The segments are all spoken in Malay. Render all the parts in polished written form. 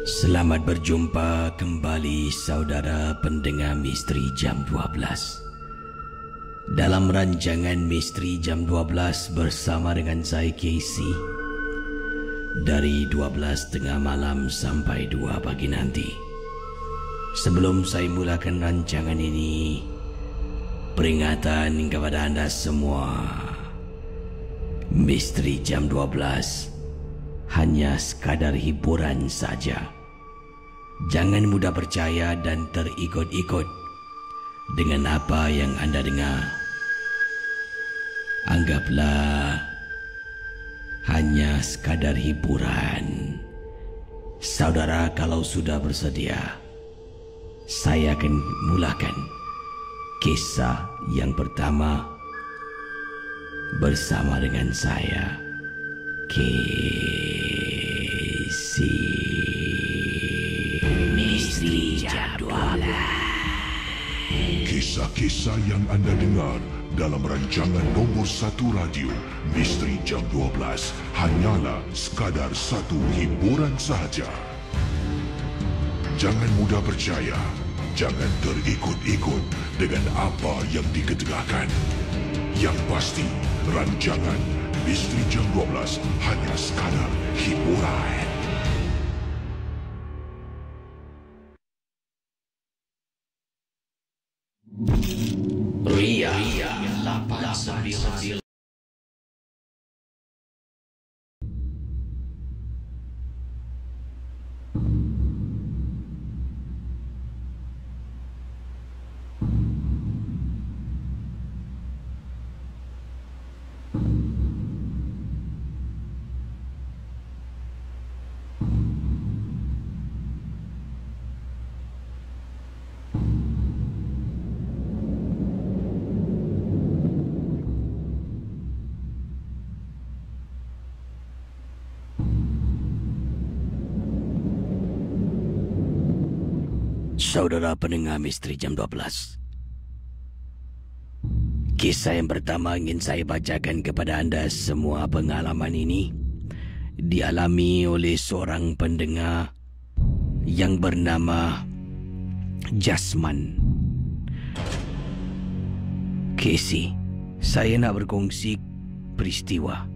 Selamat berjumpa kembali saudara pendengar Misteri Jam 12. Dalam rancangan Misteri Jam 12 bersama dengan saya Casey, dari 12 tengah malam sampai 2 pagi nanti. Sebelum saya mulakan rancangan ini, peringatan kepada anda semua, Misteri Jam 12 hanya sekadar hiburan saja. Jangan mudah percaya dan terikut-ikut dengan apa yang anda dengar. Anggaplah hanya sekadar hiburan. Saudara, kalau sudah bersedia, saya akan mulakan kisah yang pertama bersama dengan saya, Casey. Misteri Jam 12. Kisah-kisah yang anda dengar dalam rancangan nombor 1 radio Misteri Jam 12 hanyalah sekadar satu hiburan sahaja. Jangan mudah percaya, jangan terikut-ikut dengan apa yang diketengahkan. Yang pasti, rancangan Misteri Jam 12 hanya sekadar hiburan. Ria 899. Saudara pendengar Misteri Jam 12, kisah yang pertama ingin saya bacakan kepada anda semua. Pengalaman ini dialami oleh seorang pendengar yang bernama Jasman. Casey, saya nak berkongsi peristiwa.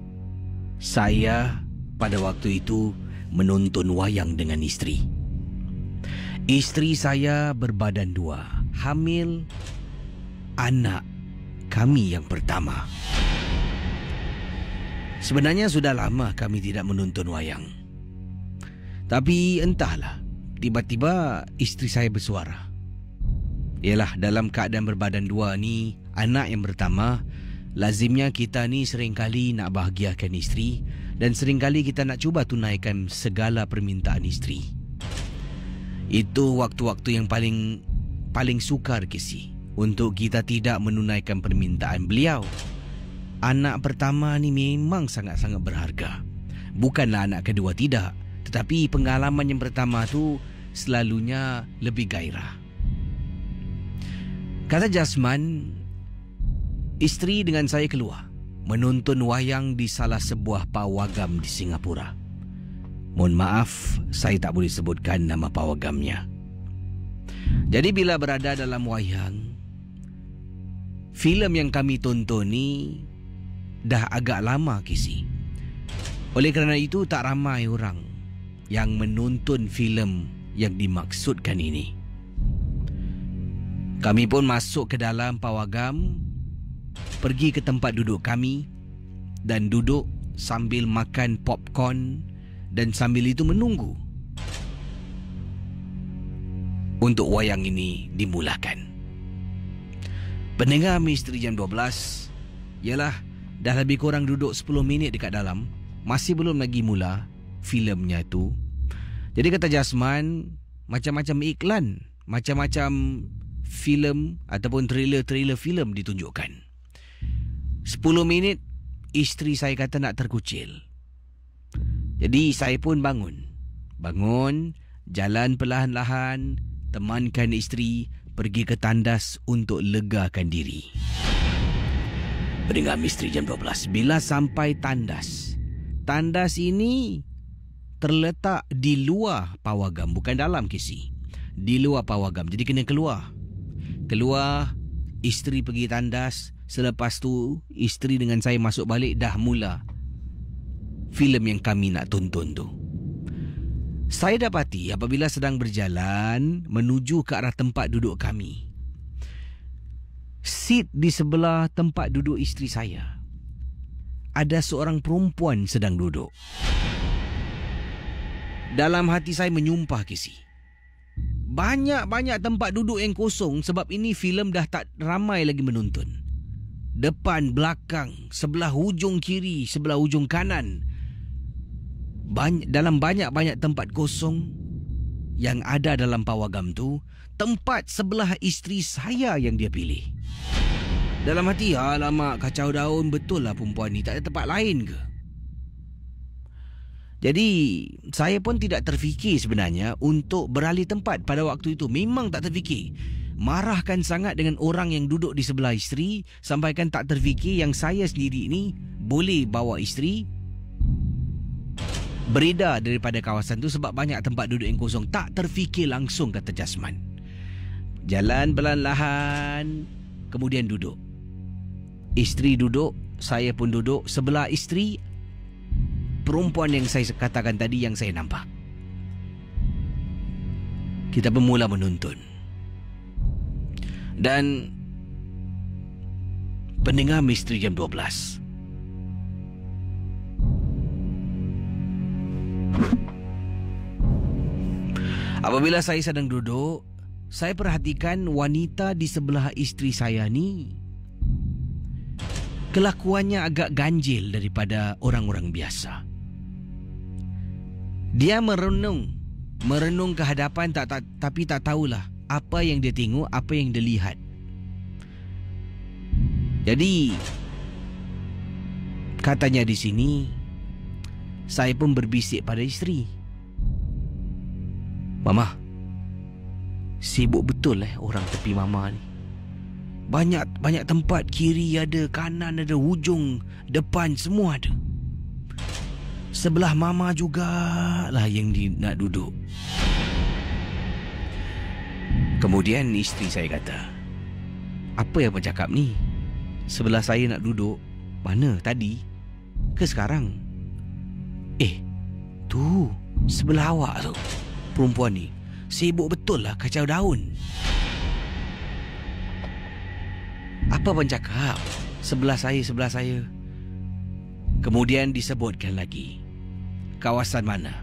Saya pada waktu itu menonton wayang dengan isteri. Isteri saya berbadan 2, hamil anak kami yang pertama. Sebenarnya sudah lama kami tidak menonton wayang. Tapi entahlah, tiba-tiba isteri saya bersuara. Yalah, dalam keadaan berbadan 2 ni, anak yang pertama, lazimnya kita ni seringkali nak bahagiakan isteri dan seringkali kita nak cuba tunaikan segala permintaan isteri. Itu waktu-waktu yang paling sukar, Casey, untuk kita tidak menunaikan permintaan beliau. Anak pertama ni memang sangat-sangat berharga. Bukanlah anak kedua tidak, tetapi pengalaman yang pertama tu selalunya lebih gairah. Kata Jasman, isteri dengan saya keluar menonton wayang di salah sebuah pawagam di Singapura. Mohon maaf, saya tak boleh sebutkan nama pawagamnya. Jadi bila berada dalam wayang, filem yang kami tonton ni dah agak lama, Casey. Oleh kerana itu tak ramai orang yang menonton filem yang dimaksudkan ini. Kami pun masuk ke dalam pawagam, pergi ke tempat duduk kami dan duduk sambil makan popcorn dan sambil itu menunggu untuk wayang ini dimulakan. Pendengar Misteri Jam 12, yalah, dah lebih kurang duduk 10 minit dekat dalam, masih belum lagi mula filemnya tu. Jadi kata Jasman, macam-macam iklan, macam-macam filem ataupun trailer filem ditunjukkan. 10 minit isteri saya kata nak terkucil. Jadi saya pun bangun, jalan perlahan-lahan, temankan isteri pergi ke tandas untuk legakan diri. Pendengar Misteri Jam 12, bila sampai tandas ini terletak di luar pawagam, bukan dalam KC. Di luar pawagam. Jadi kena keluar. Isteri pergi tandas. Selepas tu isteri dengan saya masuk balik, dah mula filem yang kami nak tonton tu. Saya dapati apabila sedang berjalan menuju ke arah tempat duduk kami, seat di sebelah tempat duduk isteri saya, ada seorang perempuan sedang duduk. Dalam hati saya menyumpah, Casey, banyak-banyak tempat duduk yang kosong sebab ini filem dah tak ramai lagi menonton. Depan, belakang, sebelah hujung kiri, sebelah hujung kanan, dalam banyak-banyak tempat kosong yang ada dalam pawagam tu, tempat sebelah isteri saya yang dia pilih. Dalam hati, alamak, kacau daun betul lah perempuan ni, tak ada tempat lain ke? Jadi saya pun tidak terfikir sebenarnya untuk beralih tempat pada waktu itu. Memang tak terfikir. Marahkan sangat dengan orang yang duduk di sebelah isteri, sampaikan tak terfikir yang saya sendiri ni boleh bawa isteri beredar daripada kawasan tu sebab banyak tempat duduk yang kosong. Tak terfikir langsung, kata Jasman. Jalan perlahan-lahan, kemudian duduk. Isteri duduk, saya pun duduk. Sebelah isteri, perempuan yang saya katakan tadi yang saya nampak. Kita bermula menonton. Dan pendengar Misteri Jam 12, apabila saya sedang duduk, saya perhatikan wanita di sebelah isteri saya ni kelakuannya agak ganjil daripada orang-orang biasa. Dia merenung ke hadapan tapi tak tahulah apa yang dia tengok, apa yang dia lihat. Jadi katanya di sini, saya pun berbisik pada isteri, "Mama, sibuk betul orang tepi mama ni. Banyak tempat, kiri ada, kanan ada, hujung, depan semua ada. Sebelah mama jugalah yang nak duduk." Kemudian isteri saya kata, "Apa yang abang cakap ni? Sebelah saya nak duduk. Mana tadi? Ke sekarang?" Tu sebelah awak tu, perempuan ni sibuk betul lah kacau daun." "Apa abang cakap? Sebelah saya. Kemudian disebutkan lagi kawasan mana.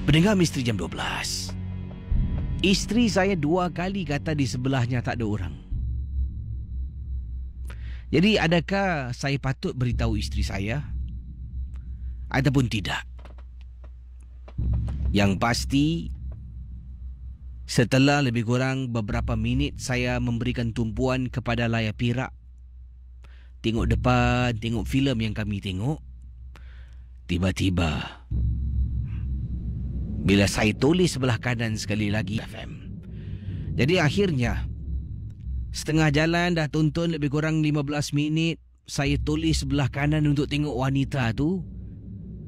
Pendengar Misteri Jam 12, isteri saya 2 kali kata di sebelahnya tak ada orang. Jadi adakah saya patut beritahu isteri saya ataupun tidak? Yang pasti, setelah lebih kurang beberapa minit saya memberikan tumpuan kepada layar perak, tengok depan, tengok filem yang kami tengok, tiba-tiba bila saya tulis sebelah kanan sekali lagi FM. Jadi akhirnya setengah jalan dah tonton lebih kurang 15 minit, saya tulis sebelah kanan untuk tengok wanita tu.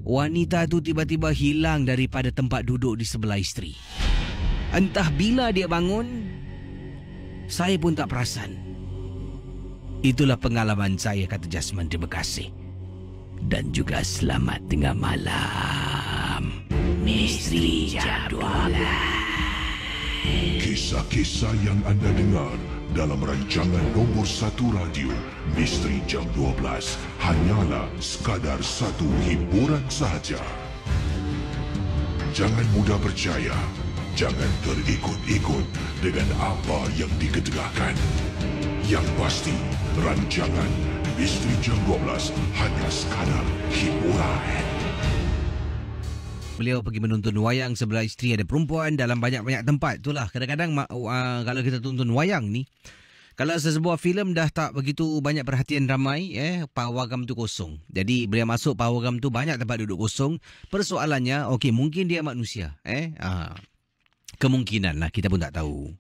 Wanita tu tiba-tiba hilang daripada tempat duduk di sebelah isteri. Entah bila dia bangun, saya pun tak perasan. Itulah pengalaman saya, kata Jasman. Terima kasih. Dan juga selamat tengah malam, Misteri Jam 12. Kisah-kisah yang anda dengar dalam rancangan nombor 1 radio Misteri Jam 12 hanyalah sekadar satu hiburan sahaja. Jangan mudah percaya, jangan terikut-ikut dengan apa yang diketegakkan. Yang pasti, rancangan Misteri Jam 12 hanya sekadar hiburan. Beliau pergi menonton wayang, sebelah isteri ada perempuan dalam banyak-banyak tempat. Itulah kadang-kadang kalau kita tonton wayang ni, kalau sesebuah filem dah tak begitu banyak perhatian ramai, pawagam tu kosong. Jadi beliau masuk pawagam tu banyak tempat duduk kosong. Persoalannya, okey, mungkin dia manusia, kemungkinan lah, kita pun tak tahu.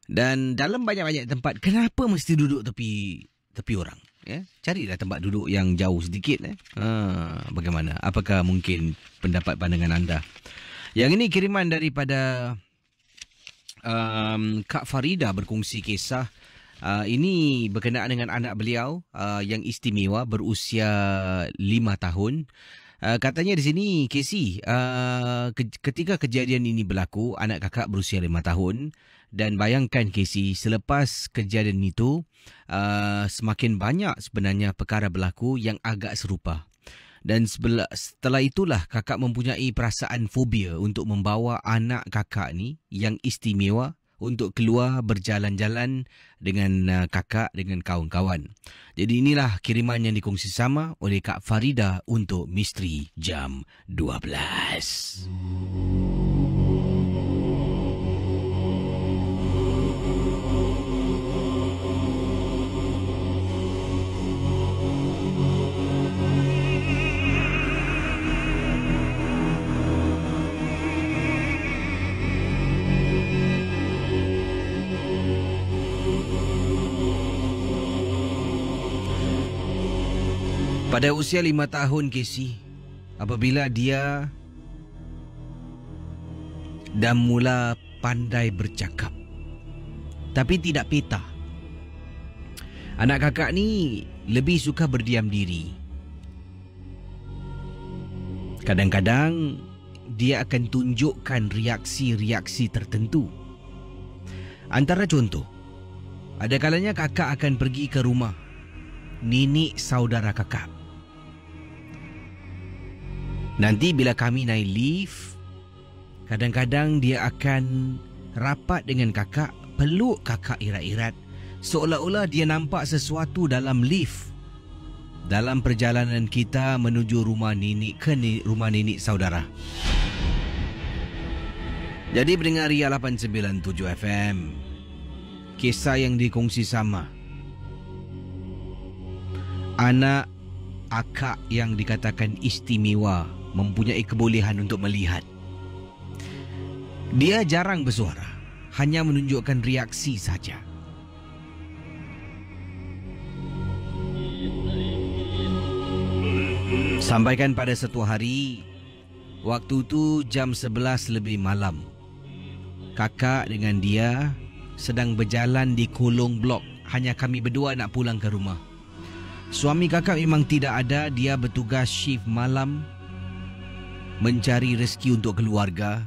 Dan dalam banyak-banyak tempat, kenapa mesti duduk tepi orang? carilah tempat duduk yang jauh sedikit. Bagaimana? Apakah mungkin pendapat pandangan anda? Yang ini kiriman daripada Kak Farida berkongsi kisah. Ini berkenaan dengan anak beliau yang istimewa berusia 5 tahun. Katanya di sini, Casey, ketika kejadian ini berlaku, anak kakak berusia 5 tahun. Dan bayangkan, Casey, selepas kejadian itu, semakin banyak sebenarnya perkara berlaku yang agak serupa. Dan setelah itulah kakak mempunyai perasaan fobia untuk membawa anak kakak ni yang istimewa untuk keluar berjalan-jalan dengan kakak, dengan kawan-kawan. Jadi inilah kiriman yang dikongsi sama oleh Kak Farida untuk Misteri Jam 12. Pada usia 5 tahun, Casey, apabila dia dah mula pandai bercakap, tapi tidak peta. Anak kakak ni lebih suka berdiam diri. Kadang-kadang dia akan tunjukkan reaksi-reaksi tertentu. Antara contoh, ada kalanya kakak akan pergi ke rumah nenek saudara kakak. Nanti bila kami naik lift, kadang-kadang dia akan rapat dengan kakak, peluk kakak erat-erat, seolah-olah dia nampak sesuatu dalam lift dalam perjalanan kita menuju rumah nenek ke rumah nenek saudara. Jadi pendengar Ria 897 FM, kisah yang dikongsi sama. Anak akak yang dikatakan istimewa mempunyai kebolehan untuk melihat. Dia jarang bersuara, hanya menunjukkan reaksi saja. Sampaikan pada satu hari, waktu itu jam 11 lebih malam, kakak dengan dia sedang berjalan di kolong blok. Hanya kami berdua nak pulang ke rumah. Suami kakak memang tidak ada, dia bertugas shift malam mencari rezeki untuk keluarga.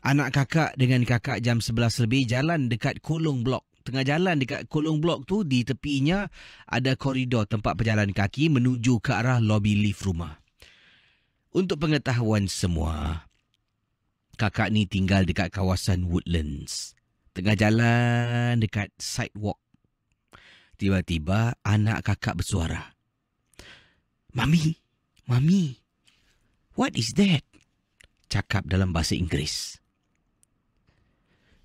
Anak kakak dengan kakak jam 11 lebih jalan dekat kolong blok. Tengah jalan dekat kolong blok tu, di tepinya ada koridor tempat berjalan kaki menuju ke arah lobi lift rumah. Untuk pengetahuan semua, kakak ni tinggal dekat kawasan Woodlands. Tengah jalan dekat sidewalk, tiba-tiba anak kakak bersuara. Mami, what is that? Cakap dalam bahasa Inggeris.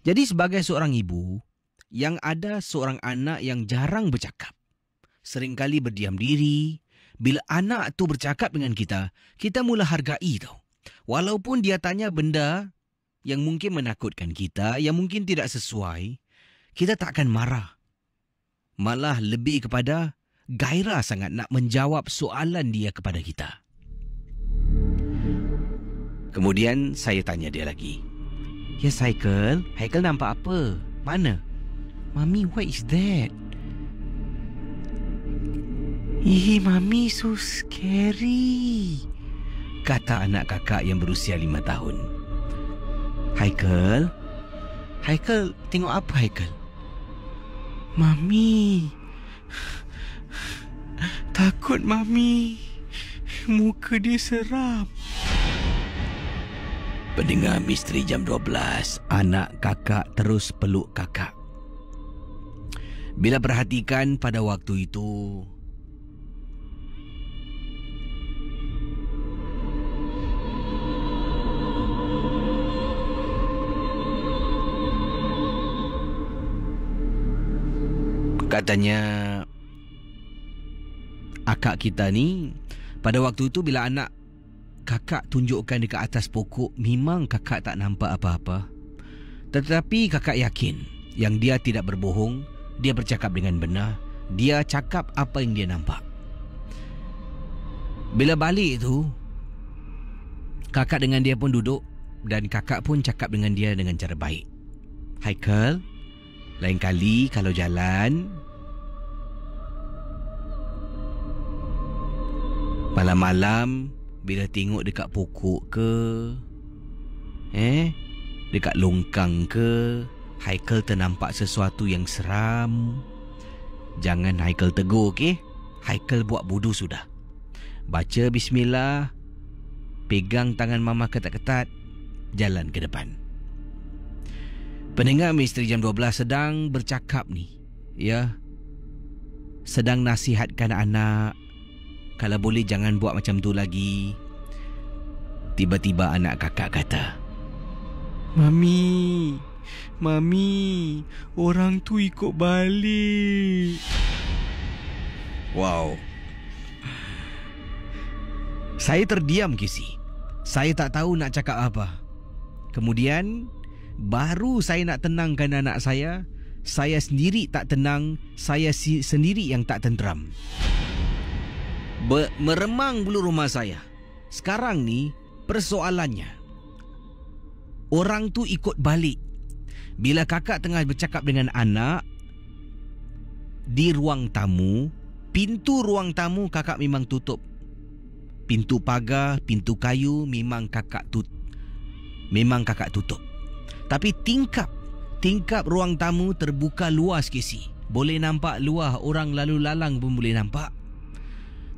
Jadi sebagai seorang ibu yang ada seorang anak yang jarang bercakap, seringkali berdiam diri, bila anak tu bercakap dengan kita, kita mula hargai tau. Walaupun dia tanya benda yang mungkin menakutkan kita, yang mungkin tidak sesuai, kita tak akan marah. Malah lebih kepada gairah sangat nak menjawab soalan dia kepada kita. Kemudian saya tanya dia lagi. Yes, Haikal nampak apa? Mana? Mami, what is that? Mami, so scary, kata anak kakak yang berusia 5 tahun. Haikal, tengok apa Haikal? Mami, takut Mami, muka dia seram. Pendengar Misteri Jam 12, anak kakak terus peluk kakak. Bila perhatikan pada waktu itu, katanya akak kita ni, pada waktu itu bila anak kakak tunjukkan dekat atas pokok, memang kakak tak nampak apa-apa. Tetapi kakak yakin yang dia tidak berbohong, dia bercakap dengan benar dia cakap apa yang dia nampak. Bila balik tu, kakak dengan dia pun duduk dan kakak pun cakap dengan dia dengan cara baik. Haikal, lain kali kalau jalan, malam-malam bila tengok dekat pokok ke, dekat longkang ke, Haikal ternampak sesuatu yang seram, jangan Haikal tegur, okey? Haikal buat wudu sudah. Baca bismillah, pegang tangan mama ketat-ketat, jalan ke depan. Pendengar Misteri Jam 12 sedang bercakap ni, ya. Sedang nasihatkan anak, kalau boleh jangan buat macam tu lagi. Tiba-tiba anak kakak kata, Mami, orang tu ikut balik. Wow. Saya terdiam, Kisi. Saya tak tahu nak cakap apa. Kemudian baru saya nak tenangkan anak saya sendiri tak tenang, saya sendiri yang tak tenteram. Meremang bulu rumah saya. Sekarang ni persoalannya, orang tu ikut balik. Bila kakak tengah bercakap dengan anak di ruang tamu, pintu ruang tamu kakak memang tutup. Pintu pagar, pintu kayu memang kakak tutup. Tapi tingkap ruang tamu terbuka luas, Kisi. Boleh nampak luar, orang lalu lalang pun boleh nampak.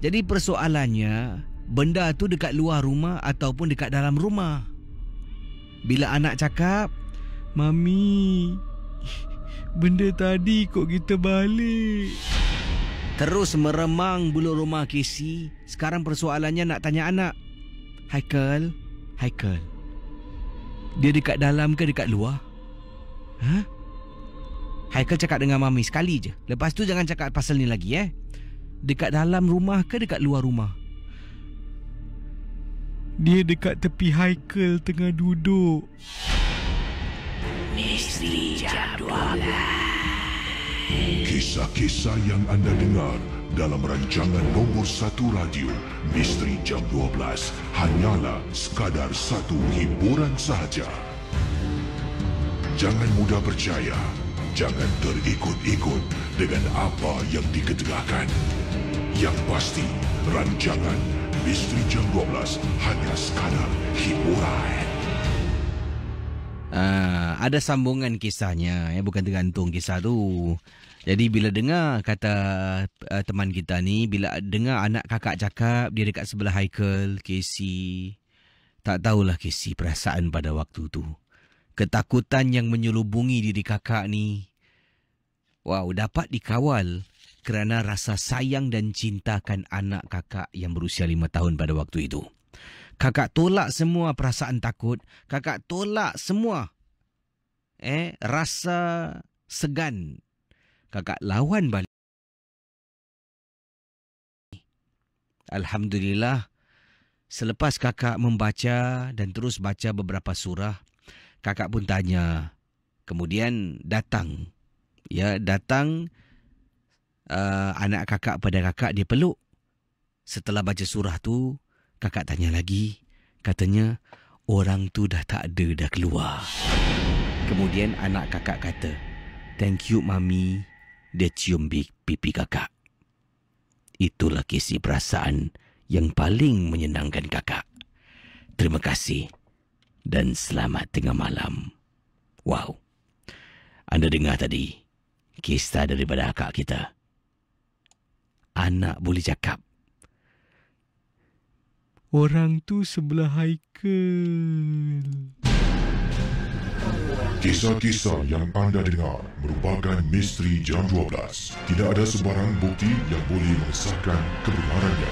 Jadi persoalannya, benda tu dekat luar rumah ataupun dekat dalam rumah. Bila anak cakap, Mami, benda tadi kok kita balik. Terus meremang bulu rumah Casey. Sekarang persoalannya nak tanya anak, Haikal, dia dekat dalam ke dekat luar? Haikal cakap dengan Mami sekali je. Lepas tu jangan cakap pasal ni lagi, Dekat dalam rumah ke dekat luar rumah? Dia dekat tepi Haikal tengah duduk. Misteri Jam 12. Kisah-kisah yang anda dengar dalam rancangan nombor 1 radio Misteri Jam 12 hanyalah sekadar satu hiburan sahaja. Jangan mudah percaya, jangan terikut-ikut dengan apa yang diketengahkan. Yang pasti, rancangan Misteri Jam 12 hanya sekadar hiburan. Ada sambungan kisahnya, bukan tergantung kisah tu. Jadi bila dengar kata teman kita ni, bila dengar anak kakak cakap dia dekat sebelah Haikal, Casey, tak tahulah Casey perasaan pada waktu tu. Ketakutan yang menyelubungi diri kakak ni, wow, dapat dikawal kerana rasa sayang dan cintakan anak kakak yang berusia 5 tahun pada waktu itu. Kakak tolak semua perasaan takut. Kakak tolak semua rasa segan. Kakak lawan balik. Alhamdulillah, selepas kakak membaca dan terus baca beberapa surah, kakak pun tanya. Kemudian datang anak kakak pada kakak, dia peluk. Setelah baca surah tu, kakak tanya lagi. Katanya, orang tu dah tak ada, dah keluar. Kemudian anak kakak kata, thank you Mami. Dia cium pipi kakak. Itulah kisah perasaan yang paling menyenangkan kakak. Terima kasih dan selamat tengah malam. Wow. Anda dengar tadi kisah daripada akak kita. Anak boleh cakap. Orang tu sebelah Haikal. Kisah-kisah yang anda dengar merupakan Misteri Jam 12. Tidak ada sebarang bukti yang boleh mengesahkan kebenarannya.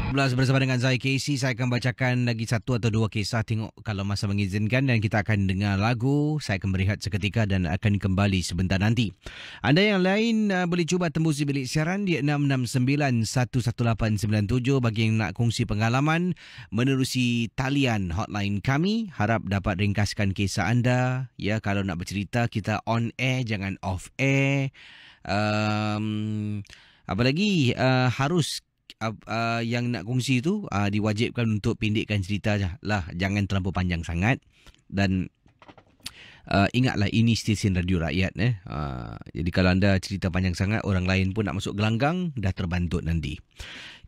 Bersama dengan saya Casey, saya akan bacakan lagi satu atau dua kisah, tengok kalau masa mengizinkan, dan kita akan dengar lagu. Saya akan berehat seketika dan akan kembali sebentar nanti. Anda yang lain boleh cuba tembusi bilik siaran di 669-11897 bagi yang nak kongsi pengalaman menerusi talian hotline kami. Harap dapat ringkaskan kisah anda. Ya, kalau nak bercerita kita on air, jangan off air. Apalagi harus yang nak kongsi tu diwajibkan untuk pendekkan cerita lah, jangan terlalu panjang sangat. Dan ingatlah, ini stesen radio rakyat. Jadi kalau anda cerita panjang sangat, orang lain pun nak masuk gelanggang, dah terbantut nanti.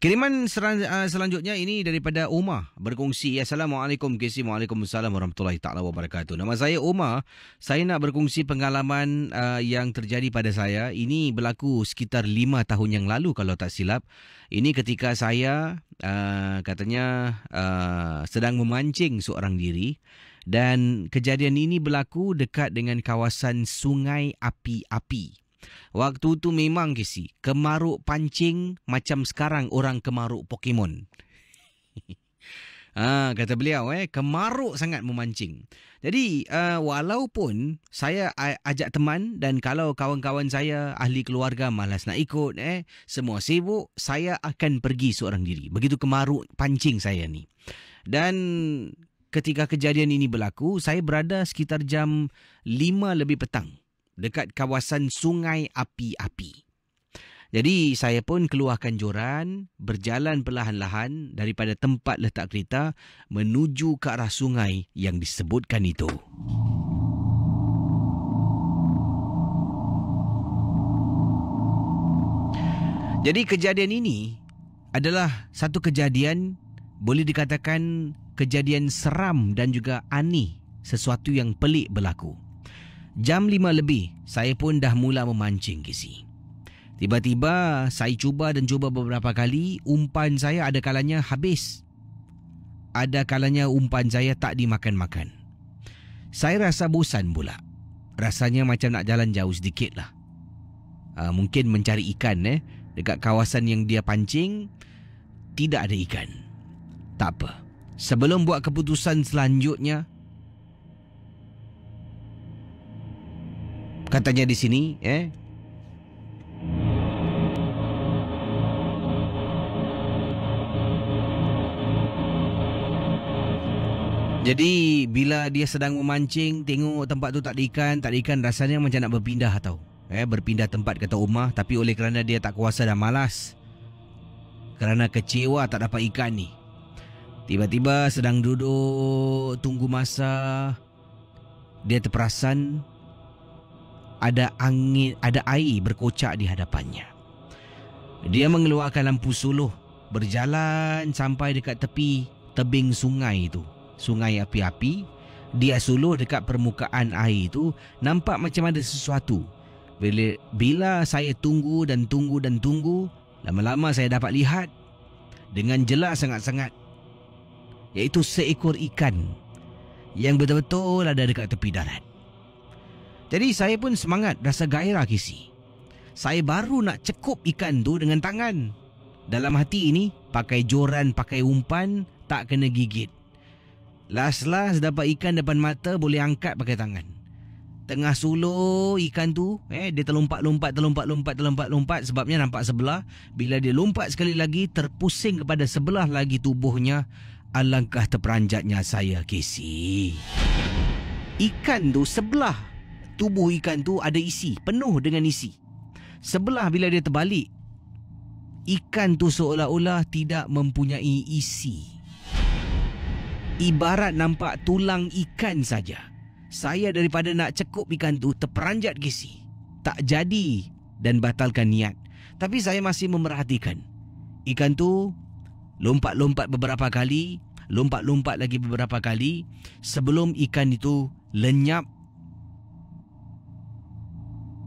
Kiriman selanjutnya ini daripada Umar berkongsi. Assalamualaikum KC. Waalaikumsalam warahmatullahi ta'ala wabarakatuh. Nama saya Umar. Saya nak berkongsi pengalaman yang terjadi pada saya. Ini berlaku sekitar 5 tahun yang lalu kalau tak silap. Ini ketika saya katanya sedang memancing seorang diri. Dan kejadian ini berlaku dekat dengan kawasan Sungai Api-Api. Waktu tu memang KC, kemaruk pancing macam sekarang orang kemaruk Pokemon. Kata beliau, kemaruk sangat memancing. Jadi walaupun saya ajak teman, dan kalau kawan-kawan saya, ahli keluarga malas nak ikut, semua sibuk, saya akan pergi seorang diri. Begitu kemaruk pancing saya ni. Dan ketika kejadian ini berlaku, saya berada sekitar jam 5 lebih petang dekat kawasan Sungai Api-Api. Jadi saya pun keluarkan joran, berjalan perlahan-lahan daripada tempat letak kereta menuju ke arah sungai yang disebutkan itu. Jadi kejadian ini adalah satu kejadian, boleh dikatakan kejadian seram dan juga aneh, sesuatu yang pelik berlaku. Jam 5 lebih, saya pun dah mula memancing KC. Tiba-tiba saya cuba beberapa kali, umpan saya ada kalanya habis. Ada kalanya umpan saya tak dimakan-makan. Saya rasa bosan pula. Rasanya macam nak jalan jauh sedikit lah. Mungkin mencari ikan dekat kawasan yang dia pancing, tidak ada ikan. Tak apa. Sebelum buat keputusan selanjutnya, katanya di sini, jadi bila dia sedang memancing, tengok tempat tu tak ada ikan, rasanya macam nak berpindah tau. Berpindah tempat, kata Umar. Tapi oleh kerana dia tak kuasa dan malas, kerana kecewa tak dapat ikan ni, tiba-tiba sedang duduk tunggu masa, dia terperasan ada angin, ada air berkocak di hadapannya. Dia mengeluarkan lampu suluh, berjalan sampai dekat tepi tebing sungai itu, Sungai Api-Api. Dia suluh dekat permukaan air itu, nampak macam ada sesuatu. Bila saya tunggu, lama-lama saya dapat lihat dengan jelas sangat-sangat, iaitu seekor ikan yang betul-betul ada dekat tepi darat. Jadi saya pun semangat, rasa gairah KC. Saya baru nak cekup ikan tu dengan tangan. Dalam hati ini, pakai joran, pakai umpan, tak kena gigit. Last dapat ikan depan mata, boleh angkat pakai tangan. Tengah suluh ikan tu, dia terlompat-lompat, sebabnya nampak sebelah. Bila dia lompat sekali lagi, terpusing kepada sebelah lagi tubuhnya. Alangkah terperanjatnya saya KC. Ikan tu sebelah tubuh ikan tu ada isi, penuh dengan isi. Sebelah bila dia terbalik, ikan tu seolah-olah tidak mempunyai isi. Ibarat nampak tulang ikan saja. Saya daripada nak cekup ikan tu terperanjat KC. Tak jadi dan batalkan niat. Tapi saya masih memerhatikan. Ikan tu lompat-lompat beberapa kali, lompat-lompat lagi beberapa kali sebelum ikan itu lenyap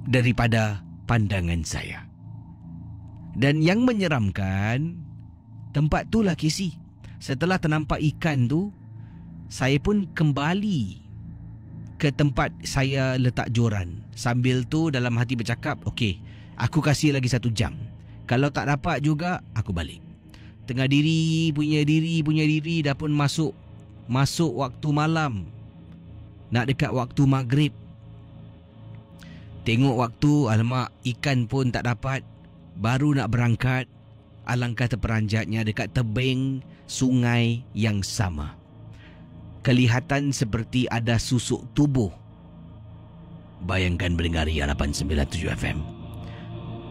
daripada pandangan saya. Dan yang menyeramkan, tempat itulah KC. Setelah ternampak ikan tu, saya pun kembali ke tempat saya letak joran. Sambil tu dalam hati bercakap, okey, aku kasih lagi 1 jam. Kalau tak dapat juga, aku balik. Tengah punya diri dah pun masuk waktu malam. Nak dekat waktu maghrib. Tengok waktu, alamak, ikan pun tak dapat. Baru nak berangkat, alangkah terperanjatnya dekat tebing sungai yang sama. Kelihatan seperti ada susuk tubuh. Bayangkan mendengar Ria 897 FM.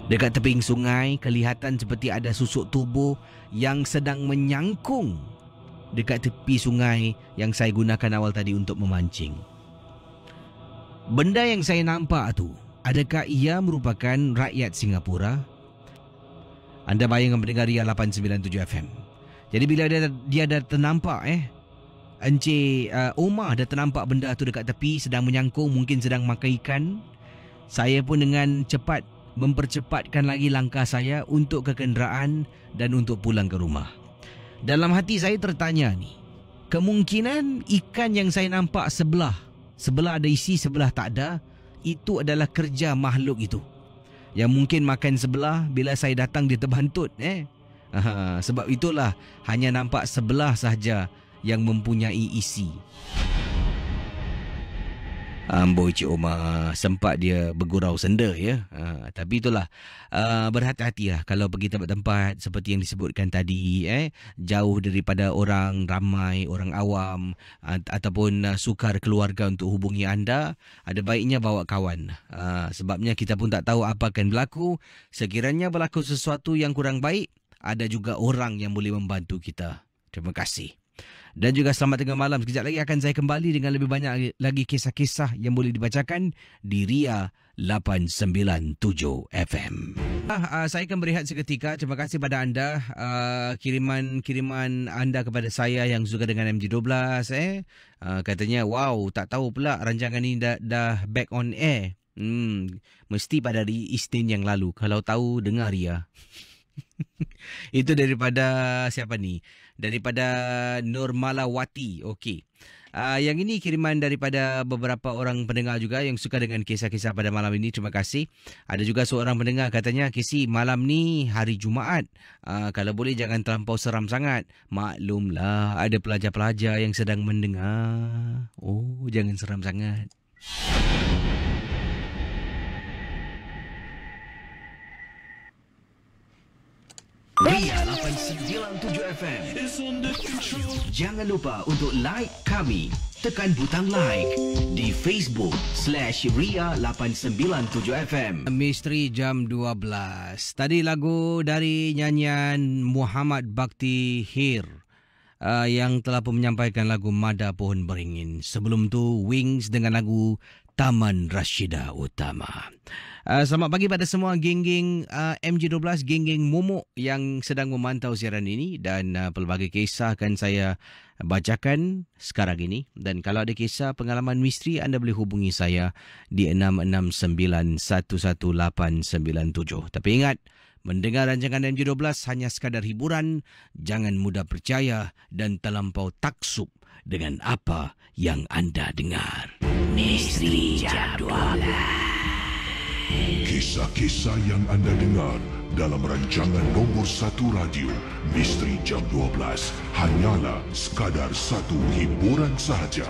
Dekat tebing sungai, kelihatan seperti ada susuk tubuh yang sedang menyangkung dekat tepi sungai yang saya gunakan awal tadi untuk memancing. Benda yang saya nampak tu, adakah ia merupakan rakyat Singapura? Anda bayangkan mendengar Ria 897 FM. Jadi bila dia dah ternampak Encik Omar dah ternampak benda tu dekat tepi sedang menyangkung, mungkin sedang makan ikan. Saya pun dengan cepat mempercepatkan lagi langkah saya untuk ke kenderaan dan untuk pulang ke rumah. Dalam hati saya tertanya ni, kemungkinan ikan yang saya nampak sebelah ada isi, sebelah tak ada, itu adalah kerja makhluk itu yang mungkin makan sebelah. Bila saya datang dia terbantut sebab itulah hanya nampak sebelah sahaja yang mempunyai isi. Amboi Cik Omar, sempat dia bergurau senda ya. Tapi itulah, berhati-hatilah kalau pergi tempat-tempat seperti yang disebutkan tadi, jauh daripada orang ramai, orang awam, ataupun sukar keluarga untuk hubungi anda. Ada baiknya bawa kawan. Sebabnya kita pun tak tahu apa akan berlaku. Sekiranya berlaku sesuatu yang kurang baik, ada juga orang yang boleh membantu kita. Terima kasih. Dan juga selamat tengah malam. Sekejap lagi akan saya kembali dengan lebih banyak lagi kisah-kisah yang boleh dibacakan di Ria 897 FM. Saya akan berehat seketika. Terima kasih pada anda. Kiriman anda kepada saya yang suka dengan MG12. Katanya, wow, tak tahu pula rancangan ini dah back on air. Mesti pada hari Isnin yang lalu. Kalau tahu, dengar Ria. Itu daripada siapa ni? Daripada Nurmalawati. Okey. Yang ini kiriman daripada beberapa orang pendengar juga yang suka dengan kisah-kisah pada malam ini. Terima kasih. Ada juga seorang pendengar katanya, Kisi, malam ni hari Jumaat. Kalau boleh jangan terlampau seram sangat. Maklumlah ada pelajar-pelajar yang sedang mendengar. Oh, jangan seram sangat. Ria 897 FM. Jangan lupa untuk like kami. Tekan butang like di Facebook/Ria 897 FM. Misteri jam 12. Tadi lagu dari nyanyian Muhammad Bakti Hir yang telah pun menyampaikan lagu Mada Pohon Beringin. Sebelum tu Wings dengan lagu Taman Rashida Utama. Selamat pagi pada semua geng-geng MG12, geng-geng Momok yang sedang memantau siaran ini, dan pelbagai kisah akan saya bacakan sekarang ini. Dan kalau ada kisah pengalaman misteri, anda boleh hubungi saya di 669111897. Tapi ingat, mendengar rancangan MG12 hanya sekadar hiburan, jangan mudah percaya dan terlampau taksub dengan apa yang anda dengar. Misteri Jam 12. Kisah-kisah yang anda dengar dalam rancangan nombor 1 radio Misteri Jam 12 hanyalah sekadar satu hiburan sahaja.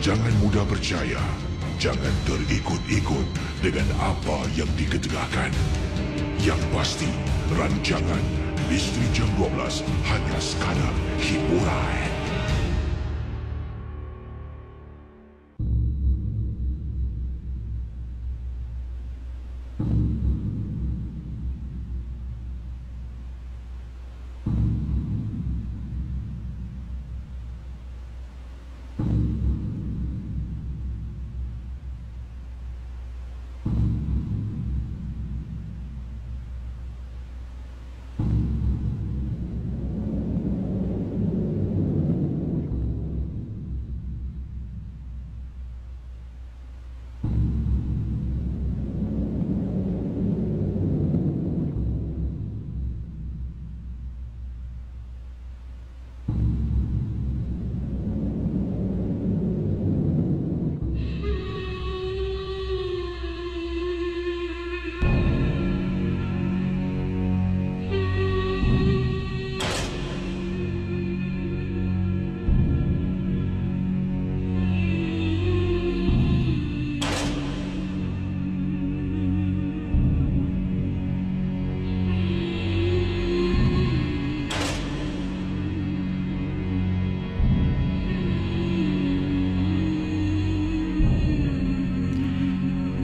Jangan mudah percaya, jangan terikut-ikut dengan apa yang diketengahkan. Yang pasti, rancangan Misteri Jam 12 hanya sekadar hiburan.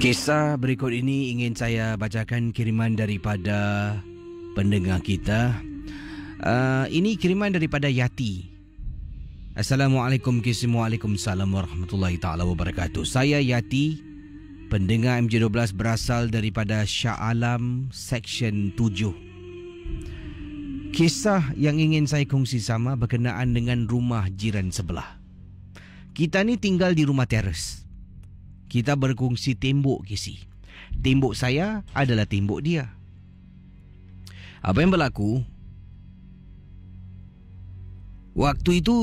Kisah berikut ini ingin saya bacakan kiriman daripada pendengar kita. Ini kiriman daripada Yati. Assalamualaikum Waalaikumsalam warahmatullahi ta'ala wabarakatuh. Saya Yati, pendengar MJ12 berasal daripada Shah Alam, Seksyen 7. Kisah yang ingin saya kongsi sama berkenaan dengan rumah jiran sebelah. Kita ni tinggal di rumah teres. Kita berkongsi tembok, Kisi. Tembok saya adalah tembok dia. Apa yang berlaku? Waktu itu,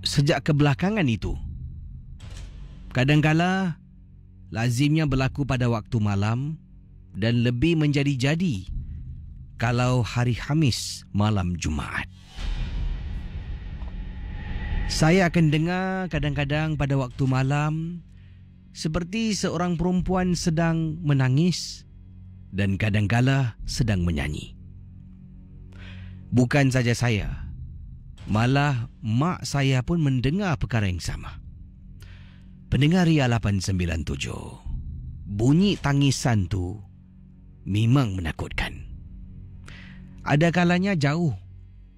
sejak kebelakangan itu, kadangkala lazimnya berlaku pada waktu malam dan lebih menjadi-jadi kalau hari Khamis malam Jumaat. Saya akan dengar kadang-kadang pada waktu malam seperti seorang perempuan sedang menangis dan kadangkala sedang menyanyi. Bukan saja saya, malah mak saya pun mendengar perkara yang sama. Pendengar Ria 897, bunyi tangisan tu memang menakutkan. Ada kalanya jauh,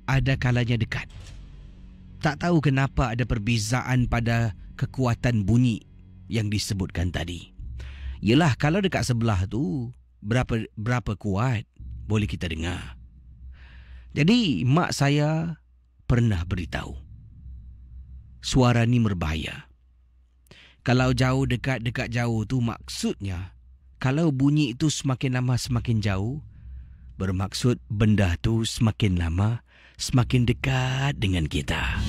ada kalanya dekat. Tak tahu kenapa ada perbezaan pada kekuatan bunyi yang disebutkan tadi. Yelah, kalau dekat sebelah tu berapa kuat boleh kita dengar. Jadi mak saya pernah beritahu, suara ni berbahaya. Kalau jauh dekat jauh tu maksudnya kalau bunyi itu semakin lama semakin jauh, bermaksud benda tu semakin lama semakin dekat dengan kita.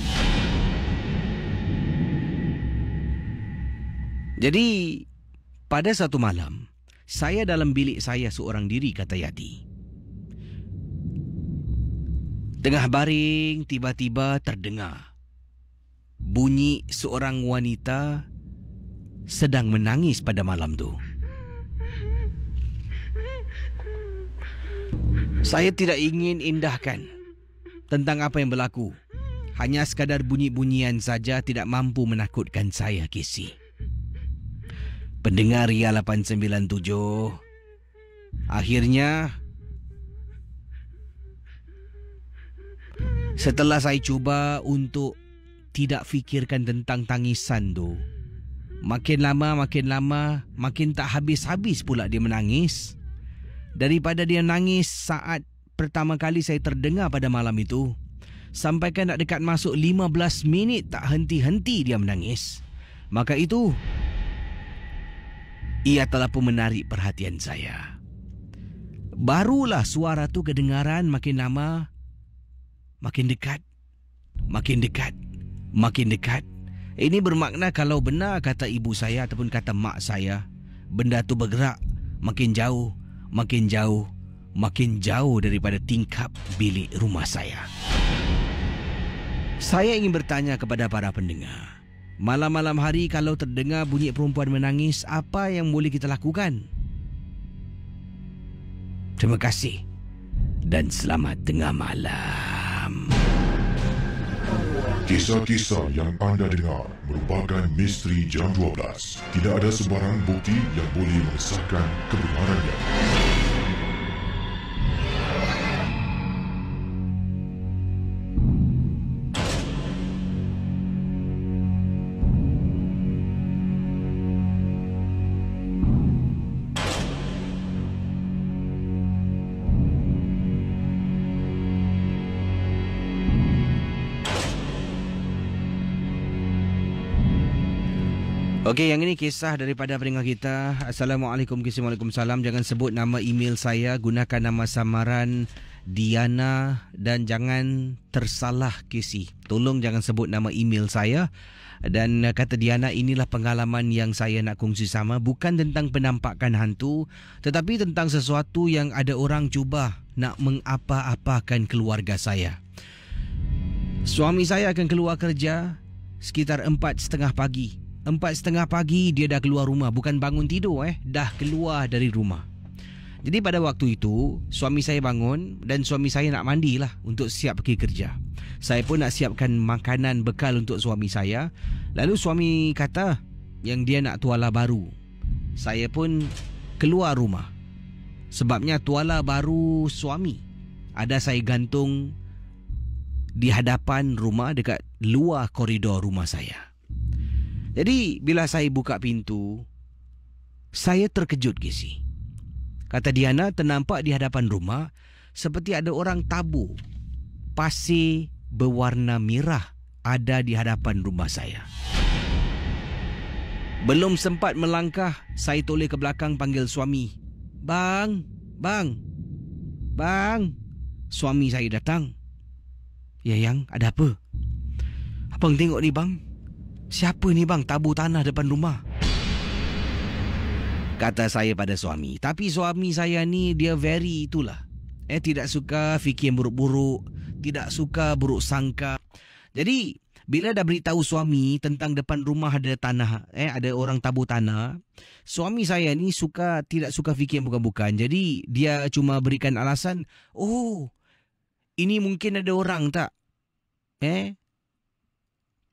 Jadi, pada satu malam, saya dalam bilik saya seorang diri, kata Yati. Tengah baring, tiba-tiba terdengar bunyi seorang wanita sedang menangis pada malam tu. Saya tidak ingin indahkan tentang apa yang berlaku. Hanya sekadar bunyi-bunyian saja tidak mampu menakutkan saya, Kisi. Pendengar Ria 897, akhirnya setelah saya cuba untuk tidak fikirkan tentang tangisan tu, makin lama makin tak habis-habis pula dia menangis. Daripada dia nangis saat pertama kali saya terdengar pada malam itu, sampaikan nak dekat masuk 15 minit tak henti-henti dia menangis. Maka itu, ia telah pun menarik perhatian saya. Barulah suara tu kedengaran makin lama, makin dekat, makin dekat, makin dekat. Ini bermakna kalau benar kata ibu saya ataupun kata mak saya, benda tu bergerak makin jauh, makin jauh, makin jauh daripada tingkap bilik rumah saya. Saya ingin bertanya kepada para pendengar, malam-malam hari kalau terdengar bunyi perempuan menangis, apa yang boleh kita lakukan? Terima kasih dan selamat tengah malam. Kisah-kisah yang anda dengar merupakan misteri jam 12. Tidak ada sebarang bukti yang boleh mengesahkan kebenarannya. Okey, yang ini kisah daripada pendengar kita. Assalamualaikum, Waalaikumsalam. Jangan sebut nama email saya, gunakan nama samaran Diana dan jangan tersalah, Kisi. Tolong jangan sebut nama email saya. Dan kata Diana, inilah pengalaman yang saya nak kongsi sama, bukan tentang penampakan hantu, tetapi tentang sesuatu yang ada orang cuba nak mengapa-apakan keluarga saya. Suami saya akan keluar kerja sekitar 4:30 pagi. 4:30 pagi dia dah keluar rumah. Bukan bangun tidur, dah keluar dari rumah. Jadi pada waktu itu, suami saya bangun dan suami saya nak mandilah untuk siap pergi kerja. Saya pun nak siapkan makanan bekal untuk suami saya. Lalu suami kata yang dia nak tuala baru. saya pun keluar rumah. Sebabnya tuala baru suami ada saya gantung di hadapan rumah dekat luar koridor rumah saya. Jadi bila saya buka pintu, saya terkejut Casey. Kata Diana, ternampak di hadapan rumah seperti ada orang tabur pasir berwarna merah ada di hadapan rumah saya. Belum sempat melangkah, saya toleh ke belakang panggil suami. Bang. Suami saya datang. Ya yang, ada apa? Abang tengok ni bang. Siapa ni bang tabur tanah depan rumah? Kata saya pada suami. Tapi suami saya ni dia very itulah. Tidak suka fikir yang buruk-buruk. Tidak suka buruk sangka. Jadi bila dah beritahu suami tentang depan rumah ada tanah, ada orang tabur tanah, suami saya ni tidak suka fikir yang bukan-bukan. Jadi dia cuma berikan alasan, oh, ini mungkin ada orang tak?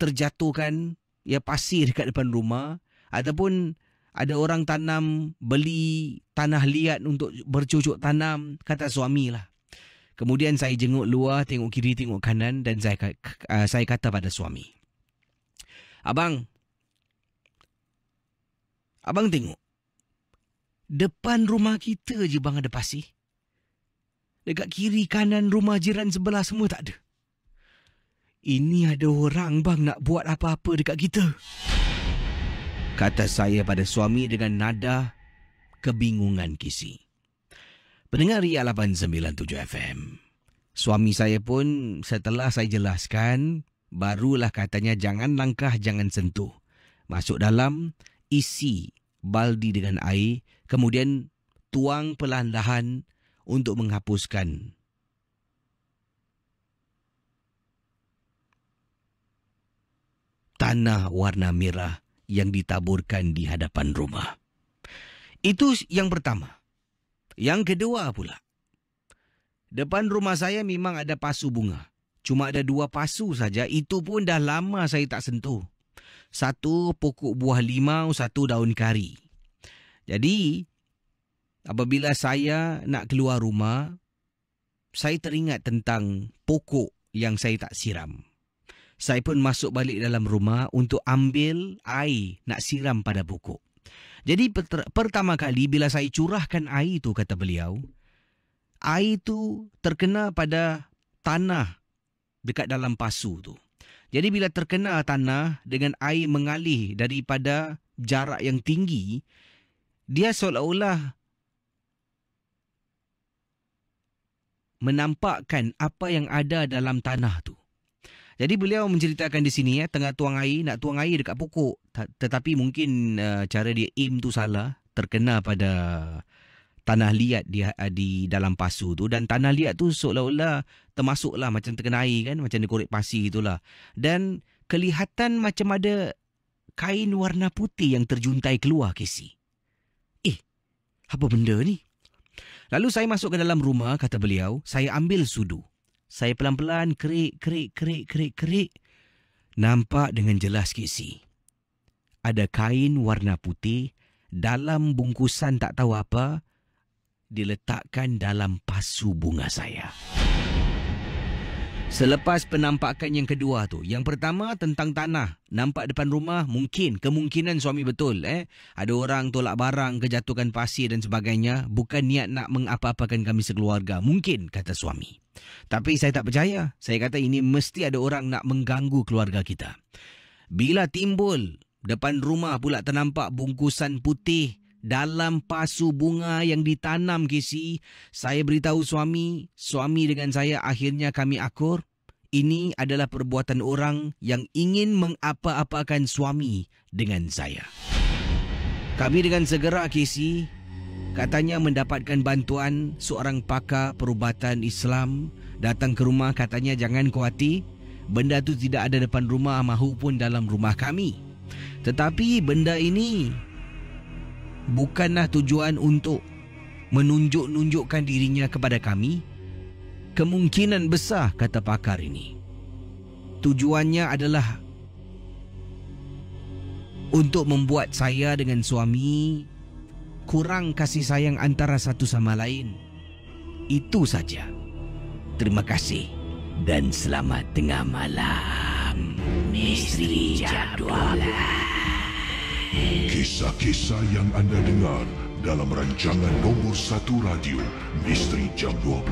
Terjatuhkan pasir dekat depan rumah, ataupun ada orang beli tanah liat untuk bercocok tanam, kata suami lah. Kemudian saya jenguk luar, tengok kiri, tengok kanan dan saya kata pada suami, Abang tengok. Depan rumah kita je bang ada pasir. Dekat kiri kanan rumah jiran sebelah semua tak ada. Ini ada orang bang nak buat apa-apa dekat kita. Kata saya pada suami dengan nada kebingungan Casey. Pendengar Ria 897 FM. Suami saya pun setelah saya jelaskan, barulah katanya jangan langkah, jangan sentuh. Masuk dalam, isi baldi dengan air, kemudian tuang perlahan-lahan untuk menghapuskan tanah warna merah yang ditaburkan di hadapan rumah. Itu yang pertama. Yang kedua pula, depan rumah saya memang ada pasu bunga. Cuma ada 2 pasu saja, itu pun dah lama saya tak sentuh. Satu pokok buah limau, satu daun kari. Jadi, apabila saya nak keluar rumah, saya teringat tentang pokok yang saya tak siram. Saya pun masuk balik dalam rumah untuk ambil air nak siram pada pokok. Jadi pertama kali bila saya curahkan air tu, kata beliau, air tu terkena pada tanah dekat dalam pasu tu. Jadi bila terkena tanah dengan air mengalir daripada jarak yang tinggi, dia seolah-olah menampakkan apa yang ada dalam tanah tu. Jadi beliau menceritakan di sini tengah tuang air, nak tuang air dekat pokok. Tetapi mungkin cara dia aim tu salah, terkena pada tanah liat di dalam pasu tu. Dan tanah liat tu seolah-olah termasuklah macam terkena air kan, macam dia korek pasir itulah. Dan kelihatan macam ada kain warna putih yang terjuntai keluar, Casey. Apa benda ni? Lalu saya masuk ke dalam rumah, kata beliau, saya ambil sudu. Saya pelan-pelan kerik. Nampak dengan jelas, Casey. Ada kain warna putih dalam bungkusan tak tahu apa, diletakkan dalam pasu bunga saya. Selepas penampakan yang kedua tu, yang pertama tentang tanah, nampak depan rumah, kemungkinan suami betul. Ada orang tolak barang, kejatuhkan pasir dan sebagainya, bukan niat nak mengapa-apakan kami sekeluarga. Mungkin, kata suami. Tapi saya tak percaya. Saya kata ini mesti ada orang nak mengganggu keluarga kita. Bila timbul depan rumah pula ternampak bungkusan putih dalam pasu bunga yang ditanam, Casey, saya beritahu suami dengan saya, akhirnya kami akur. Ini adalah perbuatan orang yang ingin mengapa-apakan suami dengan saya. Kami dengan segera, Casey, katanya mendapatkan bantuan seorang pakar perubatan Islam datang ke rumah. Katanya jangan khawatir, benda tu tidak ada depan rumah mahupun dalam rumah kami. Tetapi benda ini bukanlah tujuan untuk menunjukkan dirinya kepada kami. Kemungkinan besar, kata pakar ini, tujuannya adalah untuk membuat saya dengan suami kurang kasih sayang antara satu sama lain. Itu saja. Terima kasih dan selamat tengah malam. Misteri Jam 12. Kisah-kisah yang anda dengar dalam rancangan nombor 1 radio Misteri Jam 12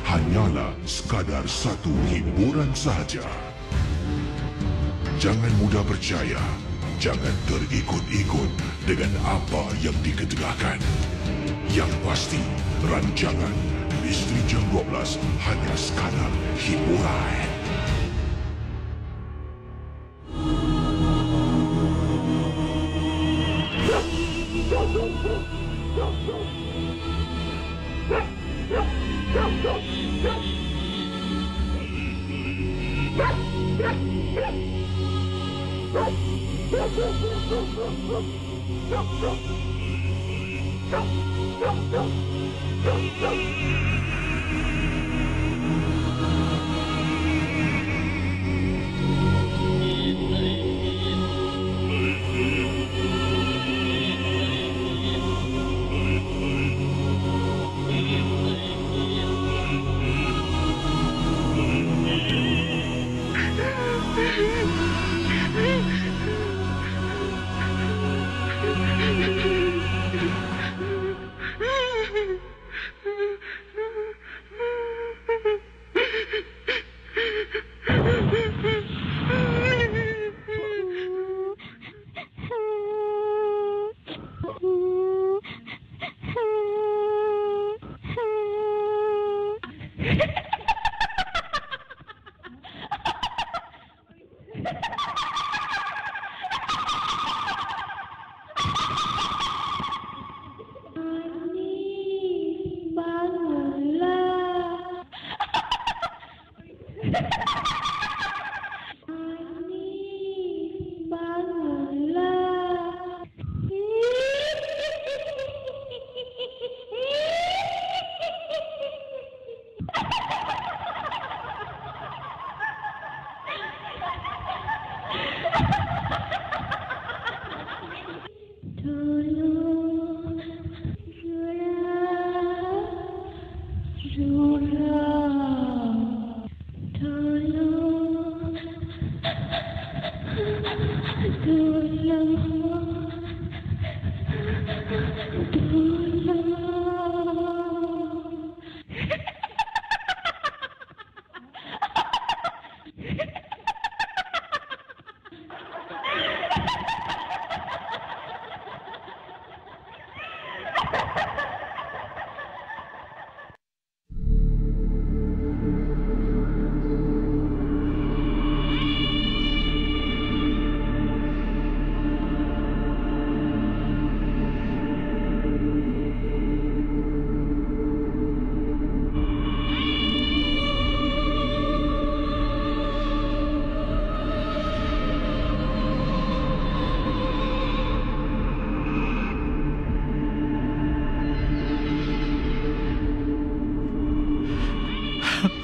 hanyalah sekadar satu hiburan sahaja. Jangan mudah percaya, jangan terikut-ikut dengan apa yang diketegakkan. Yang pasti, rancangan Misteri Jam 12 hanya sekadar hiburan.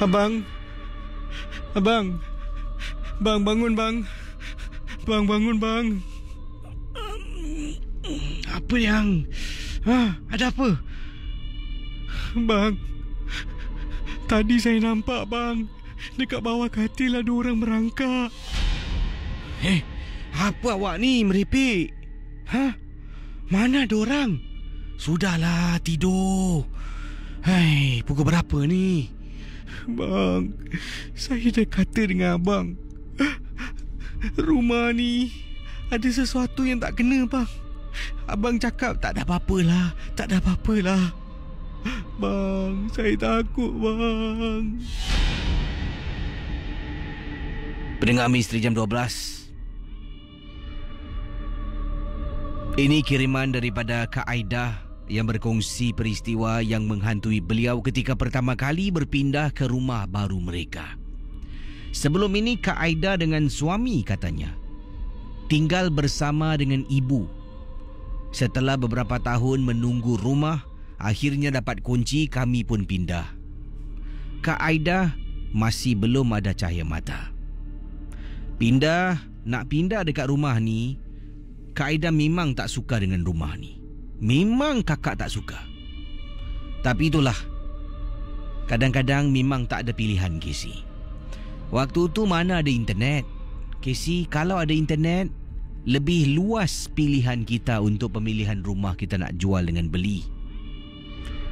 Abang. Bang, bangun bang. Bang, bangun bang. Apa yang? Ada apa? Bang. Tadi saya nampak bang. Dekat bawah katil ada orang merangkak. Apa awak ni meripik? Mana ada orang? Sudahlah, tidur. Pukul berapa ni? Bang, saya dah kata dengan abang, rumah ni ada sesuatu yang tak kena bang. Abang cakap tak ada apa-apalah. Bang, saya takut bang. Pendengar Misteri Jam 12, ini kiriman daripada Kak Aida yang berkongsi peristiwa yang menghantui beliau ketika pertama kali berpindah ke rumah baru mereka. Sebelum ini Kak Aida dengan suami katanya tinggal bersama dengan ibu. Setelah beberapa tahun menunggu rumah, akhirnya dapat kunci, kami pun pindah. Kak Aida masih belum ada cahaya mata. Nak pindah dekat rumah ni, Kak Aida memang tak suka dengan rumah ni. Memang kakak tak suka. Tapi itulah, kadang-kadang memang tak ada pilihan, Casey. Waktu tu mana ada internet, Casey. Kalau ada internet, lebih luas pilihan kita untuk pemilihan rumah kita nak jual dengan beli.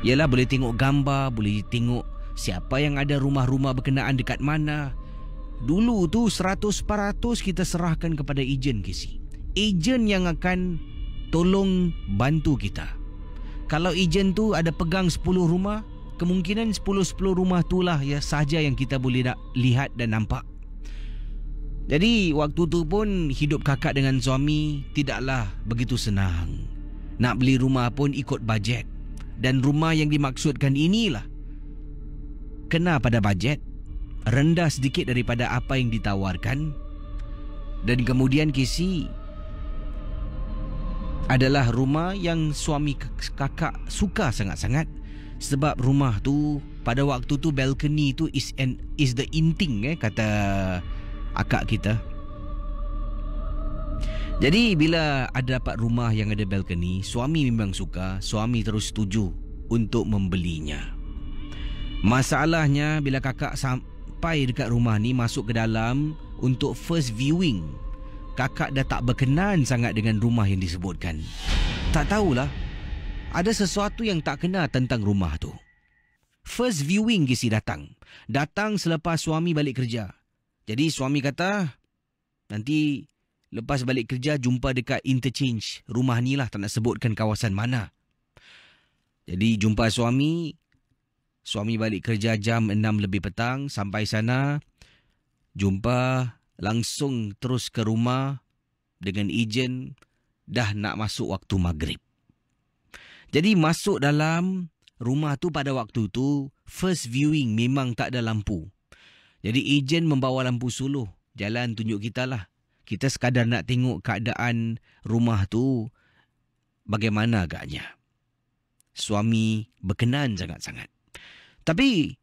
Yalah, boleh tengok gambar, boleh tengok siapa yang ada rumah-rumah berkenaan dekat mana. Dulu tu 100% kita serahkan kepada ejen, Casey. Ejen yang akan tolong bantu kita. Kalau ejen tu ada pegang 10 rumah, kemungkinan 10 rumah itulah ya sahaja yang kita boleh nak lihat dan nampak. Jadi waktu tu pun hidup kakak dengan suami tidaklah begitu senang. Nak beli rumah pun ikut bajet. Dan rumah yang dimaksudkan inilah kena pada bajet, rendah sedikit daripada apa yang ditawarkan. Dan kemudian Casey, adalah rumah yang suami kakak suka sangat-sangat. Sebab rumah tu pada waktu tu balcony tu is the in thing, kata akak kita. Jadi bila ada dapat rumah yang ada balcony, suami memang suka. Suami terus setuju untuk membelinya. Masalahnya bila kakak sampai dekat rumah ni, masuk ke dalam untuk first viewing, kakak dah tak berkenan sangat dengan rumah yang disebutkan. Tak tahulah, ada sesuatu yang tak kena tentang rumah tu. First viewing Casey datang selepas suami balik kerja. Jadi suami kata, nanti lepas balik kerja jumpa dekat interchange rumah ni lah, tak nak sebutkan kawasan mana. Jadi jumpa suami balik kerja jam 6 lebih petang. Sampai sana, jumpa, langsung terus ke rumah dengan ejen. Dah nak masuk waktu maghrib. Jadi masuk dalam rumah tu pada waktu tu, first viewing memang tak ada lampu. Jadi ejen membawa lampu suluh, jalan tunjuk kita lah. Kita sekadar nak tengok keadaan rumah tu bagaimana agaknya. Suami berkenan sangat-sangat. Tapi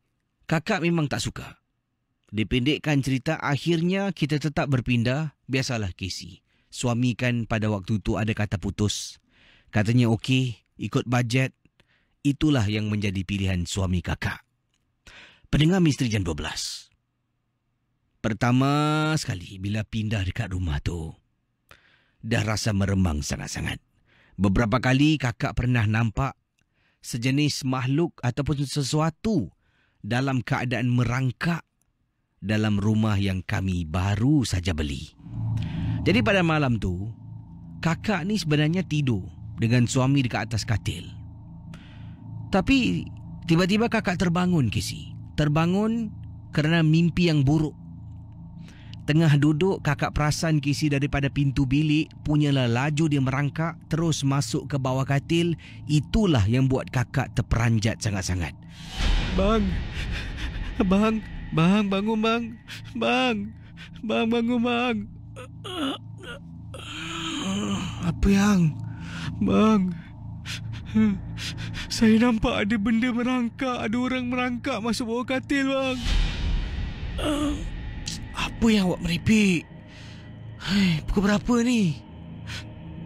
kakak memang tak suka. Dipendekkan cerita, akhirnya kita tetap berpindah. Biasalah Casey, suami kan pada waktu tu ada kata putus. Katanya okey, ikut bajet. Itulah yang menjadi pilihan suami kakak. Pendengar Misteri Jam 12. Pertama sekali bila pindah dekat rumah tu, dah rasa meremang sangat-sangat. Beberapa kali kakak pernah nampak sejenis makhluk ataupun sesuatu dalam keadaan merangkak dalam rumah yang kami baru saja beli. Jadi pada malam tu, kakak ni sebenarnya tidur dengan suami dekat atas katil. Tapi tiba-tiba kakak terbangun, Casey. Terbangun kerana mimpi yang buruk. Tengah duduk, kakak perasan Casey daripada pintu bilik punyalah laju dia merangkak terus masuk ke bawah katil. Itulah yang buat kakak terperanjat sangat-sangat. Bang bangun bang. Bang bangun bang. Apa yang? Bang, saya nampak ada benda merangkak, ada orang merangkak masuk bawah katil bang. Apa yang awak meripik? Pukul berapa ni?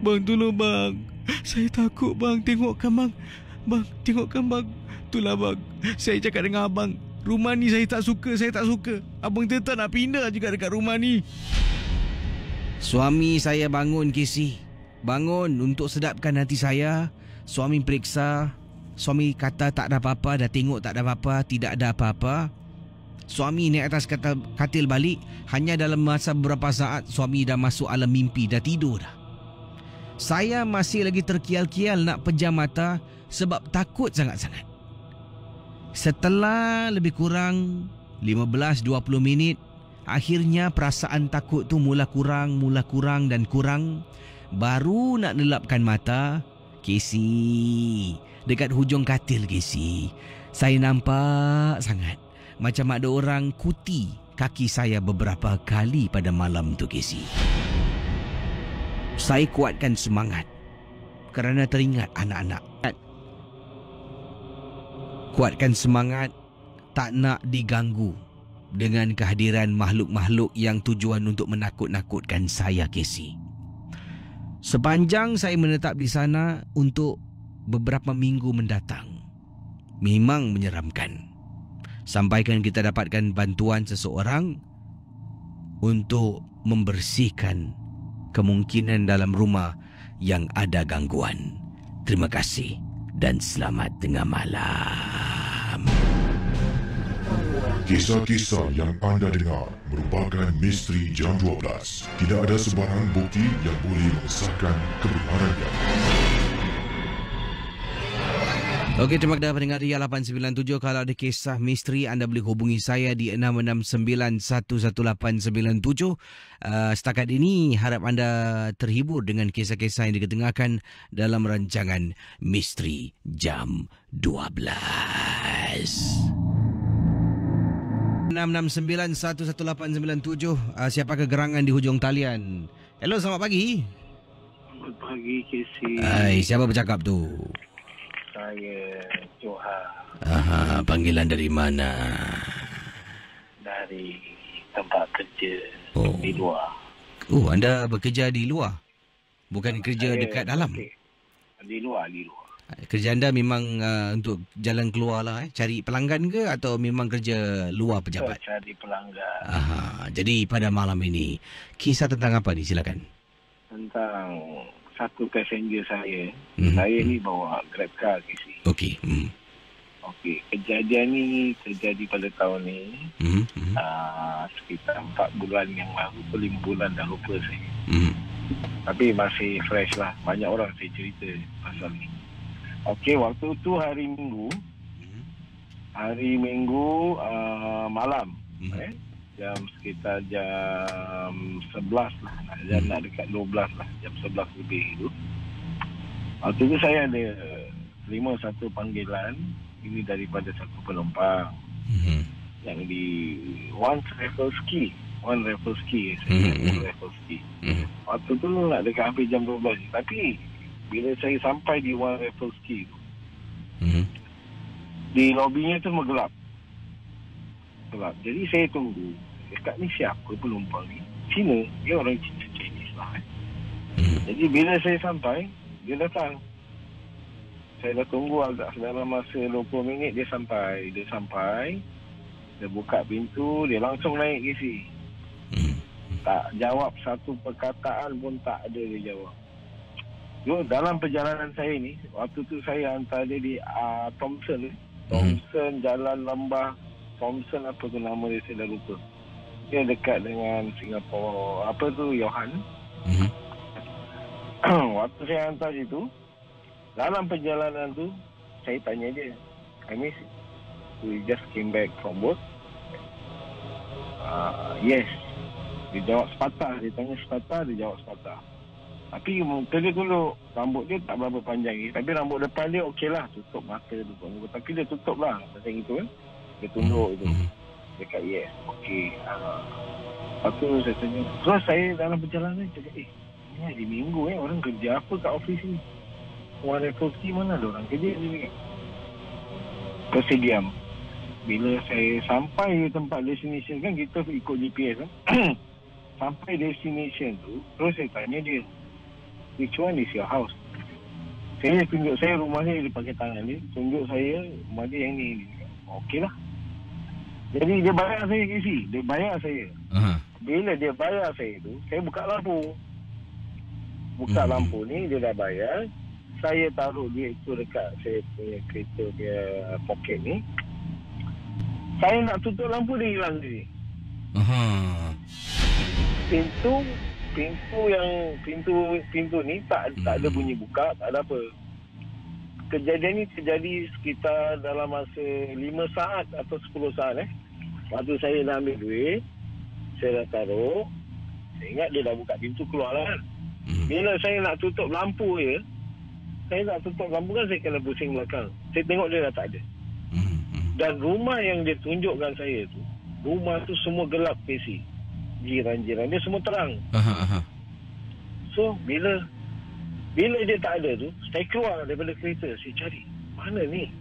Bang, tolong bang. Saya takut bang. Tengokkan bang. Bang, tengokkan bang. Itulah bang. Saya cakap dengan abang, rumah ni saya tak suka. Abang tetap nak pindah juga dekat rumah ni. Suami saya bangun, Casey. Bangun untuk sedapkan hati saya. Suami periksa. Suami kata tak ada apa-apa. Dah tengok tak ada apa-apa. Tidak ada apa-apa. Suami naik atas katil balik. Hanya dalam masa beberapa saat suami dah masuk alam mimpi, dah tidur dah. Saya masih lagi terkial-kial nak pejam mata sebab takut sangat-sangat. Setelah lebih kurang 15-20 minit, akhirnya perasaan takut tu mula kurang dan kurang. Baru nak lelapkan mata, Casey, dekat hujung katil Casey, saya nampak sangat macam ada orang kuti kaki saya beberapa kali pada malam tu, Casey. Saya kuatkan semangat kerana teringat anak-anak. Kuatkan semangat, tak nak diganggu dengan kehadiran makhluk-makhluk yang tujuan untuk menakut-nakutkan saya, Casey. Sepanjang saya menetap di sana untuk beberapa minggu mendatang memang menyeramkan. Sampaikan kita dapatkan bantuan seseorang untuk membersihkan kemungkinan dalam rumah yang ada gangguan. Terima kasih dan selamat tengah malam. Kisah-kisah yang anda dengar merupakan misteri jam 12. Tidak ada sebarang bukti yang boleh mengesahkan kebenarannya. Okey, terima kasih pendengar Ria 897. Kalau ada kisah misteri, anda boleh hubungi saya di 669-11897. Setakat ini, harap anda terhibur dengan kisah-kisah yang diketengahkan dalam rancangan Misteri Jam 12. 669-11897. Siapakah gerangan di hujung talian? Hello, selamat pagi. Selamat pagi, Casey. Hai, siapa bercakap tu? Saya Johan. Aha, panggilan dari mana? Dari tempat kerja di luar. Oh, anda bekerja di luar? Bukan kerja Saya dekat dalam? Okay. Di luar. Kerja anda memang untuk jalan keluar lah, cari pelanggan ke atau memang kerja luar pejabat? Cari pelanggan. Aha, jadi pada malam ini, kisah tentang apa ni? Silakan. Tentang satu passenger saya. Saya ni bawa Grab car, Casey. Okey. Okey, kejadian ni terjadi pada tahun ni. Sekitar 4 bulan yang lalu, 5 bulan dah lupa saya. Tapi masih fresh lah. Banyak orang saya cerita pasal ni. Okey, waktu tu hari Minggu. Hari Minggu malam. Sekitar jam 11 lah. Jam nak dekat 12 lah. Jam 11 lebih tu. Waktu tu saya ada terima satu panggilan. Ini daripada satu penumpang. Yang di One Raffles Quay. One Raffles Quay. Waktu tu nak dekat hampir jam 12. Tapi bila saya sampai di One Raffles Quay tu, di lobinya tu gelap. Jadi saya tunggu. Dekat ni siapa penumpang ni? Cina. Dia orang Chinese lah. Jadi bila saya sampai, dia datang. Saya dah tunggu agak dalam masa 20 minit dia sampai. Dia buka pintu, dia langsung naik ke sini. Tak jawab satu perkataan pun tak ada dia jawab. Dalam perjalanan saya ni, waktu tu saya hantar dia di Thomson. Jalan Lembah Thomson, apa tu nama dia, saya dah lupa. Dia dekat dengan Singapura, Johan. Waktu saya hantar situ, dalam perjalanan tu, saya tanya dia, Miss, we just came back from work. Yes. Dia jawab sepatah. Dia tanya sepatah, dia jawab sepatah. Tapi muka dia dulu, rambut dia tak berapa panjang ni. Tapi rambut depan dia okey lah, tutup mata tu. Tapi dia tutup lah, macam itu kan. Dia tunduk tu. Dia kata yes, okey. Lepas tu saya tanya. Terus saya dalam perjalanan cakap, ni hari Minggu orang kerja apa kat ofis ni? One Raffles Quay mana ada orang kerja ni? Terus saya diam. Bila saya sampai di tempat destination kan, kita ikut GPS kan. Sampai destination tu, terus saya tanya dia, which one is your house? Saya tunjuk saya rumah dia pakai tangan dia. Tunjuk saya rumah dia yang ni. Okey lah. Jadi dia bayar saya isi. Dia bayar saya. Bila dia bayar saya tu, saya buka lampu. Buka lampu ni, dia dah bayar. Saya taruh dia itu dekat saya punya kereta dia poket ni. Saya nak tutup lampu, dia hilang sini. Pintu ni tak ada bunyi buka, tak ada apa. Kejadian ni terjadi sekitar dalam masa 5 saat atau 10 saat Waktu saya dah ambil duit, saya dah taruh. Saya ingat dia dah buka pintu keluar lah kan. Bila saya nak tutup lampu saya nak tutup lampu kan, saya kena pusing belakang. Saya tengok dia dah tak ada. Dan rumah yang dia tunjukkan saya tu, rumah tu semua gelap, PC. Jiran-jiran dia semua terang. So bila dia tak ada tu, saya keluar daripada kereta. Saya cari, mana ni?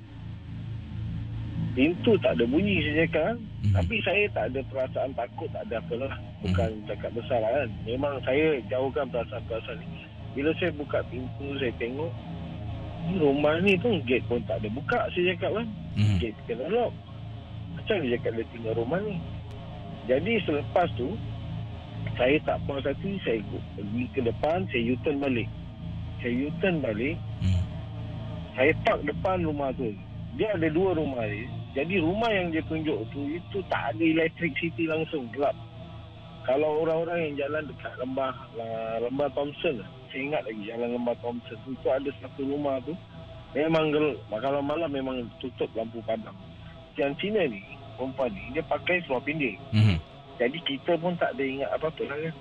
Pintu tak ada bunyi, saya cakap. Tapi saya tak ada perasaan takut, tak ada apalah. Bukan cakap besar lah kan. Memang saya jauhkan perasaan-perasaan ni. Bila saya buka pintu, saya tengok rumah ni tu gate pun tak ada buka. Saya cakap kan, gate kena lock. Macam dia cakap dia tinggal rumah ni. Jadi selepas tu, saya tak puas hati, saya pergi ke depan, saya U-turn balik. Saya park depan rumah tu. Dia ada 2 rumah dia. Jadi rumah yang dia tunjuk tu, itu tak ada electricity langsung, gelap. Kalau orang-orang yang jalan dekat lembah Thompson, saya ingat lagi jalan lembah Thompson itu ada satu rumah tu memang kalau malam memang tutup lampu padam. Yang Cina ni, perempuan ni, dia pakai seluar pendek. Jadi kita pun tak ada ingat apa-apa lah kan.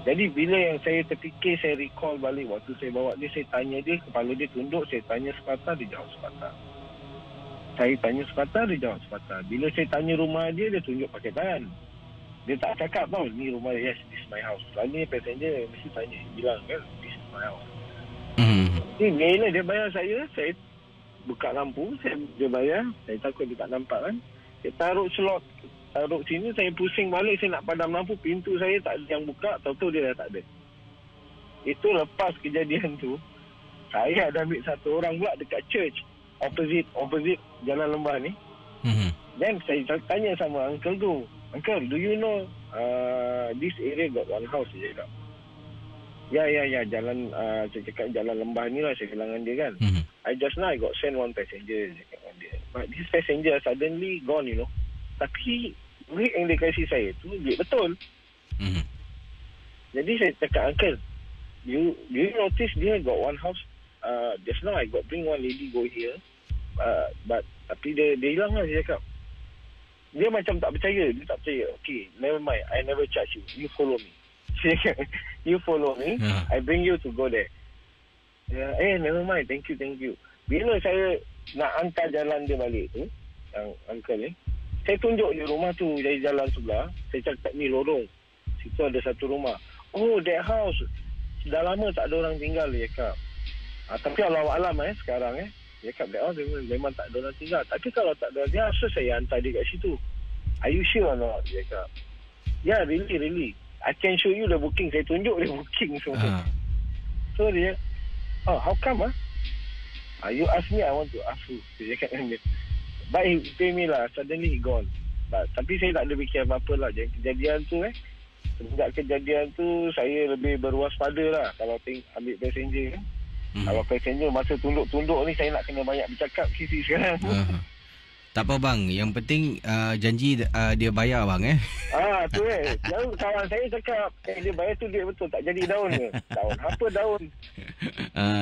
Jadi bila yang saya terfikir, saya recall balik waktu saya bawa dia, saya tanya dia, kepala dia tunduk, saya tanya sepatah, dia jawab sepatah. Saya tanya sepatah, dia jawab sepatah. Bila saya tanya rumah dia, dia tunjuk pakai tangan. Dia tak cakap tau, ni rumah dia, yes, this is my house. Selalunya passenger mesti tanya, bilang kan, this is my house. Ni bila dia bayar saya buka lampu, dia bayar, saya takut dia tak nampak kan. Dia taruh sini, saya pusing balik, saya nak padam lampu, pintu saya tak ada yang buka, tahu-tahu dia dah tak ada. Itu lepas kejadian tu, saya ada ambil satu orang pula dekat church, opposite jalan lembah ni. Dan saya tanya sama uncle tu, uncle, do you know this area got one house? Dia cakap, ya, jalan, saya cakap jalan lembah ni lah, saya kelangan dia kan. I just now I got send one passenger, dia cakap dia. But this passenger suddenly gone, you know. Tapi duit yang dia kasih saya tu duit betul. Jadi saya cakap, uncle, you notice dia got one house, just now I got bring one lady go here, but tapi dia hilang lah. Dia cakap, dia macam tak percaya. Dia tak percaya. Okay, never mind, I never charge you, you follow me. Saya cakap, you follow me, I bring you to go there. Never mind, thank you. Bila saya nak hantar jalan dia balik tu, yang uncle ni, saya tunjuk je rumah tu dari jalan sebelah. Saya cakap, ni lorong, situ ada satu rumah. Oh, that house dah lama tak ada orang tinggal, dia cakap. Tapi alam sekarang dia cakap, that house memang tak ada orang tinggal. Tapi kalau tak ada dia, so saya hantar dia kat situ. Are you sure or not? Dia cakap, yeah, really, I can show you the booking. Saya tunjuk dia booking semua. So dia, how come you ask me, I want to ask you. Dia cakap dengan dia, but he pay me lah. Suddenly he gone. Tapi saya tak ada fikir apa-apa lah. Kejadian tu sejak kejadian tu saya lebih berwaspada lah kalau ambil passenger kan. Kalau passenger masa tunduk-tunduk ni, saya nak kena banyak bercakap sisi sekarang. Tak apa bang, yang penting janji dia bayar bang tu Lalu kawan saya cakap, dia bayar tu duit betul, tak jadi daun ke? Daun apa daun?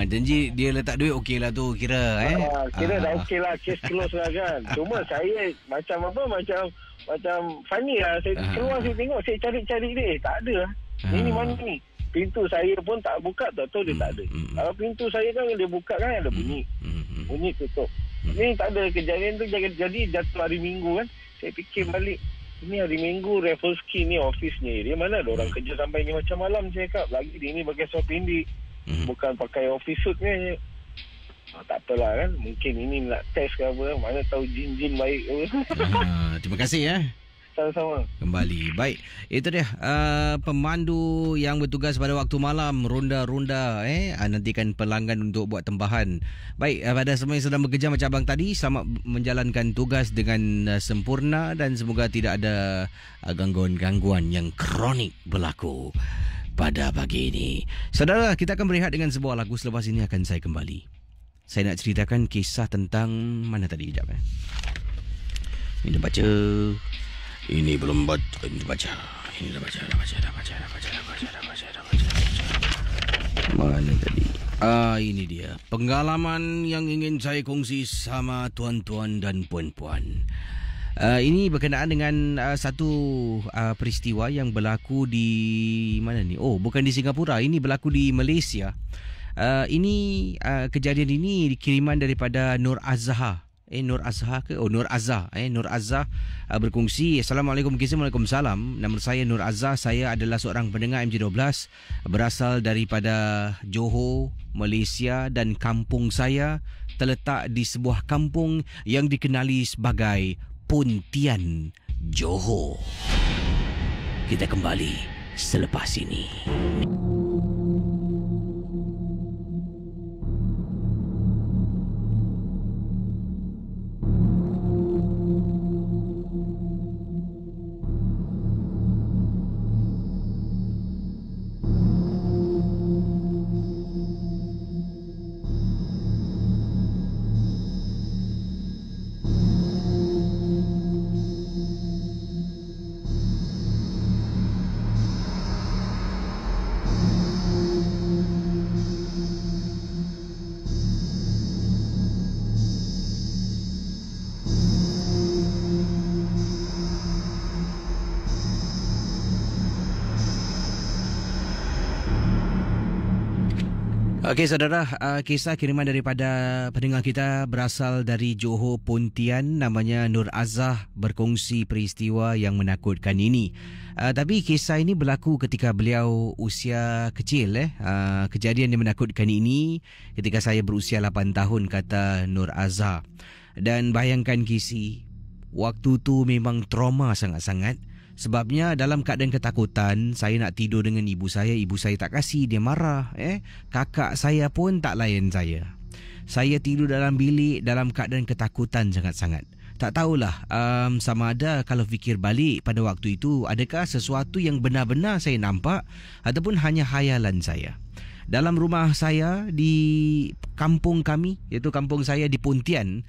Janji dia letak duit okey lah tu kira kira dah okey lah, case close lah kan. Cuma saya macam funny lah. Saya keluar, saya tengok, saya cari dia, tak ada lah. Ini mana ni? Pintu saya pun tak buka, tahu dia tak ada. Kalau pintu saya kan dia buka kan ada bunyi tutup. Ni tak ada kejadian tu. Jadi jatuh hari Minggu kan, saya fikir balik, ini hari Minggu, Raffles Quay ni office ni, dia mana ada orang kerja sampai ni macam malam. Saya cakap, lagi dia ni pakai seluar pendek, bukan pakai office suit ni. Tak apalah kan, mungkin ini nak test ke apa, mana tahu jin-jin baik. Terima kasih Sama-sama. Kembali. Baik, itu dia pemandu yang bertugas pada waktu malam, ronda-ronda nantikan pelanggan untuk buat tempahan. Baik, pada semua yang sedang bekerja macam abang tadi, selamat menjalankan tugas dengan sempurna dan semoga tidak ada gangguan-gangguan yang kronik berlaku pada pagi ini. Saudara, kita akan berehat dengan sebuah lagu. Selepas ini akan saya kembali. Saya nak ceritakan kisah tentang mana tadi, kejap Ini baca. Ini belum baca. Ini baca. Ini dah baca. Mana tadi? Ini dia. Pengalaman yang ingin saya kongsi sama tuan-tuan dan puan-puan. Ini berkenaan dengan satu peristiwa yang berlaku di mana ni? Oh, bukan di Singapura. Ini berlaku di Malaysia. Kejadian ini kiriman daripada Nur Azhar. Nur Azhar ke? Nur Azhar. Nur Azhar berkongsi. Assalamualaikum. Waalaikumsalam. Nama saya Nur Azhar. Saya adalah seorang pendengar MJ12. Berasal daripada Johor, Malaysia, dan kampung saya terletak di sebuah kampung yang dikenali sebagai Pontian Johor. Kita kembali selepas ini. Okey saudara, kisah kiriman daripada pendengar kita berasal dari Johor Pontian, namanya Nur Azah, berkongsi peristiwa yang menakutkan ini. Tapi kisah ini berlaku ketika beliau usia kecil. Kejadian yang menakutkan ini ketika saya berusia 8 tahun, kata Nur Azah. Dan bayangkan Kisi, waktu tu memang trauma sangat-sangat. Sebabnya dalam keadaan ketakutan, saya nak tidur dengan ibu saya tak kasih, dia marah. Kakak saya pun tak layan saya. Saya tidur dalam bilik dalam keadaan ketakutan sangat-sangat. Tak tahulah sama ada kalau fikir balik pada waktu itu, adakah sesuatu yang benar-benar saya nampak ataupun hanya khayalan saya. Dalam rumah saya di kampung kami, iaitu kampung saya di Pontian,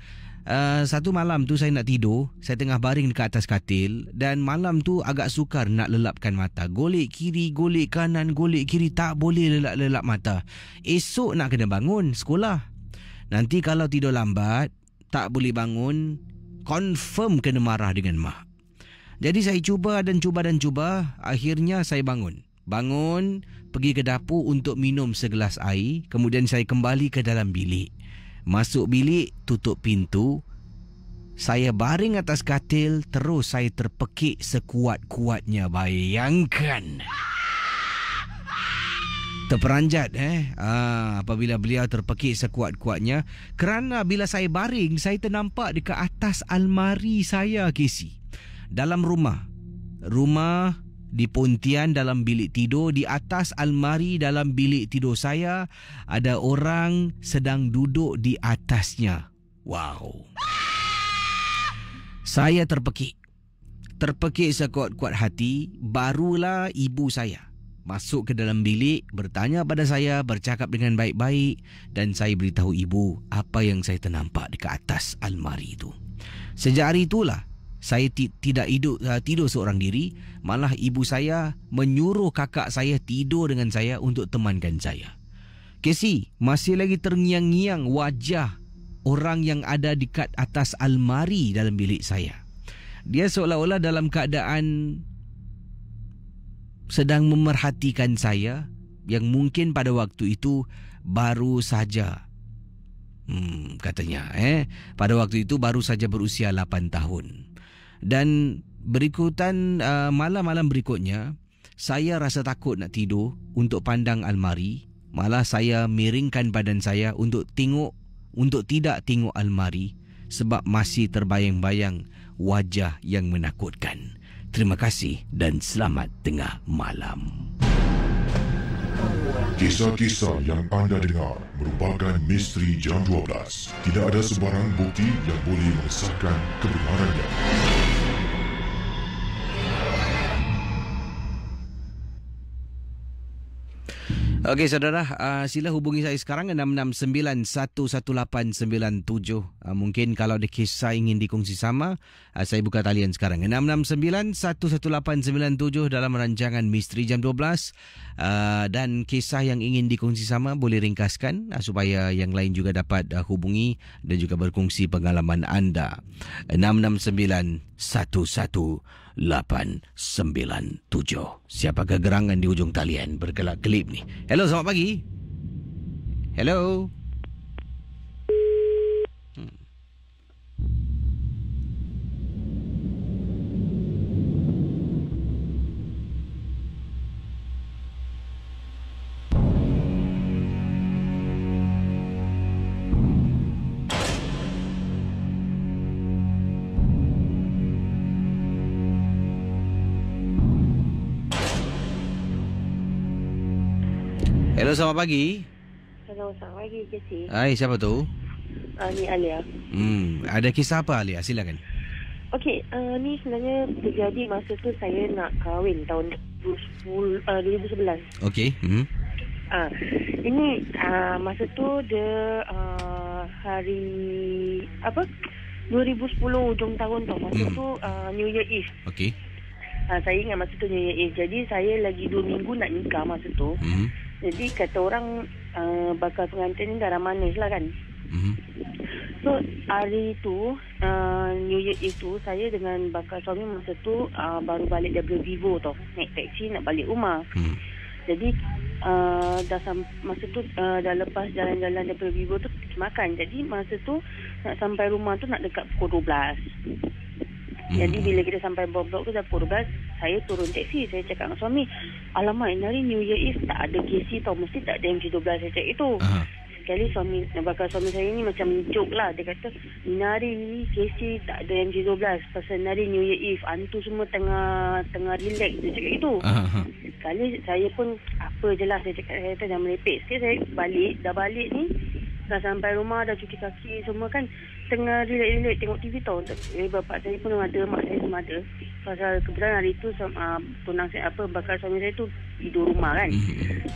satu malam tu saya nak tidur, saya tengah baring dekat atas katil dan malam tu agak sukar nak lelapkan mata. Golek kiri, golek kanan, golek kiri, tak boleh lelap mata. Esok nak kena bangun sekolah. Nanti kalau tidur lambat, tak boleh bangun, confirm kena marah dengan mak. Jadi saya cuba, akhirnya saya bangun. Pergi ke dapur untuk minum segelas air, kemudian saya kembali ke dalam bilik. Masuk bilik, tutup pintu. Saya baring atas katil, terus saya terpekik sekuat-kuatnya. Bayangkan. Terperanjat apabila beliau terpekik sekuat-kuatnya, kerana bila saya baring, saya ternampak dekat atas almari saya, Casey. Dalam rumah di Pontian, dalam bilik tidur, di atas almari dalam bilik tidur saya, ada orang sedang duduk di atasnya. Wow. Saya terpekik sekuat-kuat hati. Barulah ibu saya masuk ke dalam bilik, bertanya pada saya, bercakap dengan baik-baik, dan saya beritahu ibu apa yang saya ternampak dekat atas almari itu. Sejak hari itulah saya tidak tidur seorang diri. Malah ibu saya menyuruh kakak saya tidur dengan saya untuk temankan saya. Casey, masih lagi terngiang-ngiang wajah orang yang ada dekat atas almari dalam bilik saya. Dia seolah-olah dalam keadaan sedang memerhatikan saya, yang mungkin pada waktu itu baru saja katanya pada waktu itu baru saja berusia 8 tahun. Dan malam-malam berikutnya, saya rasa takut nak tidur untuk pandang almari. Malah saya miringkan badan saya untuk tidak tengok almari, sebab masih terbayang-bayang wajah yang menakutkan. Terima kasih dan selamat tengah malam. Kisah-kisah yang anda dengar merupakan misteri jam 12. Tidak ada sebarang bukti yang boleh mengesahkan kebenarannya. Okey saudara, sila hubungi saya sekarang 669-11897. Mungkin kalau ada kisah ingin dikongsi sama, saya buka talian sekarang 669-11897 dalam rancangan Misteri Jam 12. Dan kisah yang ingin dikongsi sama boleh ringkaskan supaya yang lain juga dapat hubungi dan juga berkongsi pengalaman anda. 669-11897. Siapakah gerangan di ujung talian berkelap-kelip ni? Hello, selamat pagi. Hello. Hello, selamat pagi. Hello, selamat pagi, Casey. Hai, siapa tu? Ni Alia. Ada kisah apa, Alia? Silakan. Okey, ni sebenarnya terjadi masa tu saya nak kahwin tahun 2011. Okey. Ini masa tu dia hari 2010 hujung tahun tau. Masa tu New Year Eve. Okey. Saya ingat masa tu New Year Eve. Jadi saya lagi 2 minggu nak nikah masa tu. Jadi kata orang bakal pengantin ni darah manis lah kan. So hari tu New Year Eve tu, saya dengan bakal suami masa tu baru balik daripada Vivo tau. Naik taksi nak balik rumah. Jadi masa tu dah lepas jalan-jalan daripada Vivo tu pergi makan. Jadi masa tu nak sampai rumah tu nak dekat pukul 12. Jadi bila kita sampai blok tu dah pukul 12, saya turun teksi. Saya cakap dengan suami, alamak, ini hari New Year Eve tak ada KC tau, mesti tak ada MC12. Saya cakap itu. Sekali bakal suami saya ni macam joke lah. Dia kata, ini hari KC tak ada MC12 pasal hari New Year Eve, hantu semua tengah relax. Dia cakap itu. Sekali saya pun apa je lah, saya cakap, saya jangan merepek. Sekali saya dah balik ni, dah sampai rumah, dah cuci kaki semua kan, tengah relax tengok TV tau. Bapak saya pun ada, mak saya semua ada. Pasal kebetulan hari tu tunang saya bakal suami saya tu tidur rumah kan.